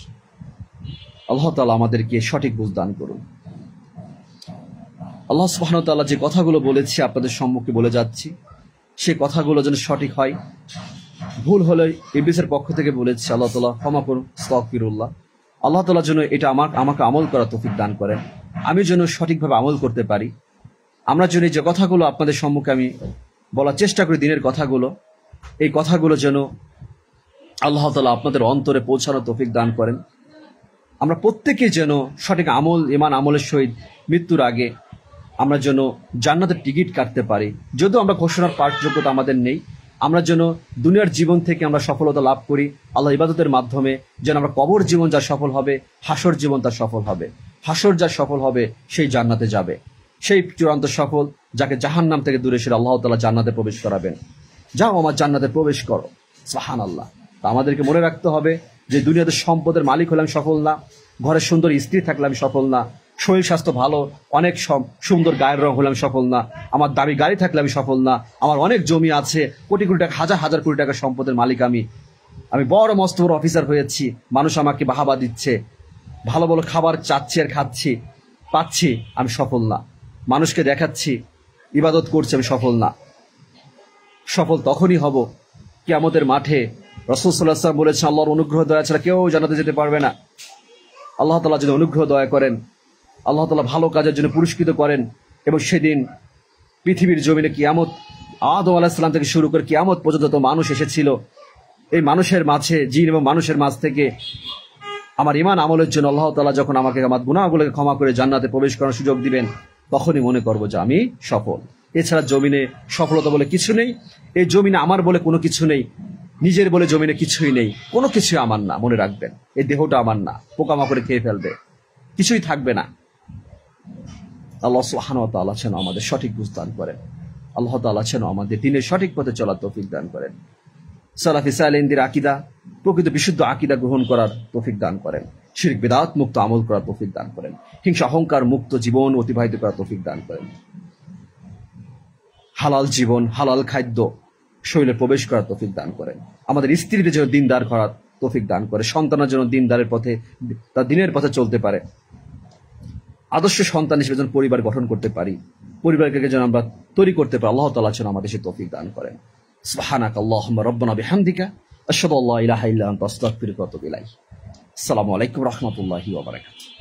S1: আল্লাহ তাআলা আমাদেরকে সঠিক বুঝ দান করুন। আল্লাহ সুবহানাহু ওয়া তাআলা যে কথাগুলো বলেছি আপনাদের সম্মুখে বলে যাচ্ছি, সে কথাগুলো যেন সঠিক হয়। ভুল হলে ইবলিসের পক্ষ থেকে বলেছি, আল্লাহ তাআলা ক্ষমা করুন, আস্তাগফিরুল্লাহ। আল্লাহ তাআলা যেন এটা আমাকে আমল করার তৌফিক দান করেন, আমি যেন সঠিকভাবে আমল করতে পারি। আমরা যেন যে কথাগুলো আপনাদের সম্মুখে আমি বলার চেষ্টা করি, দিনের কথাগুলো, এই কথাগুলো যেন আল্লাহ তাআলা আপনাদের অন্তরে পৌঁছানোর তৌফিক দান করেন। আমরা প্রত্যেকে যেন সঠিক আমল, ইমান আমলের সহিত মৃত্যুর আগে আমরা যেন জান্নাতের টিকিট কাটতে পারি। যদিও আমরা ঘোষণার পাঠযোগ্যতা আমাদের নেই, আমরা যেন দুনিয়ার জীবন থেকে আমরা সফলতা লাভ করি আল্লাহ ইবাদতের মাধ্যমে। যেন আমরা কবর জীবন যা সফল হবে, হাসর জীবন তার সফল হবে। হাসর যা সফল হবে সেই জান্নাতে যাবে, সেই চূড়ান্ত সফল, যাকে জাহান্নাম থেকে দূরে সরে আল্লাহ তাআলা জান্নাতে প্রবেশ করাবেন। যাও আমার জান্নাতে প্রবেশ করো, সুবহানাল্লাহ। তা আমাদেরকে মনে রাখতে হবে যে দুনিয়াতে সম্পদের মালিক হলে আমি সফল না, ঘরে সুন্দর স্ত্রী থাকলে আমি সফল না, শরীর স্বাস্থ্য ভালো, অনেক সুন্দর গায়ের রং হলে আমি সফল না, আমার দামি গাড়ি থাকলে আমি সফল না, আমার অনেক জমি আছে, কোটি কোটি টাকা, হাজার হাজার কোটি টাকা সম্পদের মালিক আমি বড় মস্ত বড় অফিসার হয়েছি, মানুষ আমাকে বাহাবা দিচ্ছে, ভালো ভালো খাবার চাচ্ছি আর খাচ্ছি, পাচ্ছি, আমি সফল না। মানুষকে দেখাচ্ছি ইবাদত করছি, আমি সফল না। সফল তখনই হব কিয়ামতের মাঠে। রাসূল সাল্লাল্লাহু আলাইহি ওয়াসাল্লাম বলেছেন, আল্লাহর অনুগ্রহ দয়া ছাড়া কেউ জান্নাতে যেতে পারবে না। আল্লাহ তাআলা যদি অনুগ্রহ দয়া করেন, আল্লাহ তাআলা ভালো কাজের জন্য পুরস্কৃত করেন, এবং সেদিন পৃথিবীর জমিনে কিয়ামত, আদম আলাইহিস সালাম থেকে শুরু করে কিয়ামত পর্যন্ত তো মানুষ এসেছিল। এই মানুষের মাঝে, জিন এবং মানুষের মাঝ থেকে আমার ইমান আমলের জন্য আল্লাহ তাআলা যখন আমাকে আমার গুনাহগুলোকে ক্ষমা করে জান্নাতে প্রবেশ করার সুযোগ দিবেন, তখনই মনে করব যে আমি সফল। এছাড়া জমিনে সফলতা বলে কিছু নেই, এই জমিনে আমার বলে কোনো কিছু নেই, নিজের বলে জমিনে কিছুই নেই, কোনো কিছুই আমার না। মনে রাখবেন, এই দেহটা আমার না, পোকামাকড়ে খেয়ে ফেলবে, কিছুই থাকবে না। আল্লাহ সুবহানাহু ওয়া তাআলা যেন আমাদের সঠিক বুঝ দান করেন। আল্লাহ তাআলা যেন আমাদের দিনের সঠিক পথে চলার তৌফিক দান করেন। সালাফি সালেহিনদের আকীদা, প্রকৃত বিশুদ্ধ আকীদা গ্রহণ করার তৌফিক দান করেন। শিরক বিদআত মুক্ত আমল করার তৌফিক দান করেন। হিংসা অহংকার মুক্ত জীবন অতিবাহিত করার তৌফিক দান করেন। হালাল জীবন, হালাল খাদ্য শরীরে প্রবেশ করার তৌফিক দান করেন। আমাদের স্ত্রীদের যেন দিনদার করার তৌফিক দান করে, সন্তানের জন্য দিনদারের পথে, তার দিনের পথে চলতে পারে, আদর্শ সন্তান হিসেবে যেন পরিবার গঠন করতে পারি, পরিবারকে যেন আমরা তৈরি করতে পারি। আল্লাহ তাআলা যেন আমাদের সেই তৌফিক দান করেন। সুবহানাকা আল্লাহুম্মা রাব্বানা বিহামদিকা আশহাদু আল্লা ইলাহা ইল্লা আনতা আস্তাগফিরুকা ওয়া আতুবু ইলাইক। আসসালামু আলাইকুম ওয়া রাহমাতুল্লাহি ওয়া বারাকাতুহু।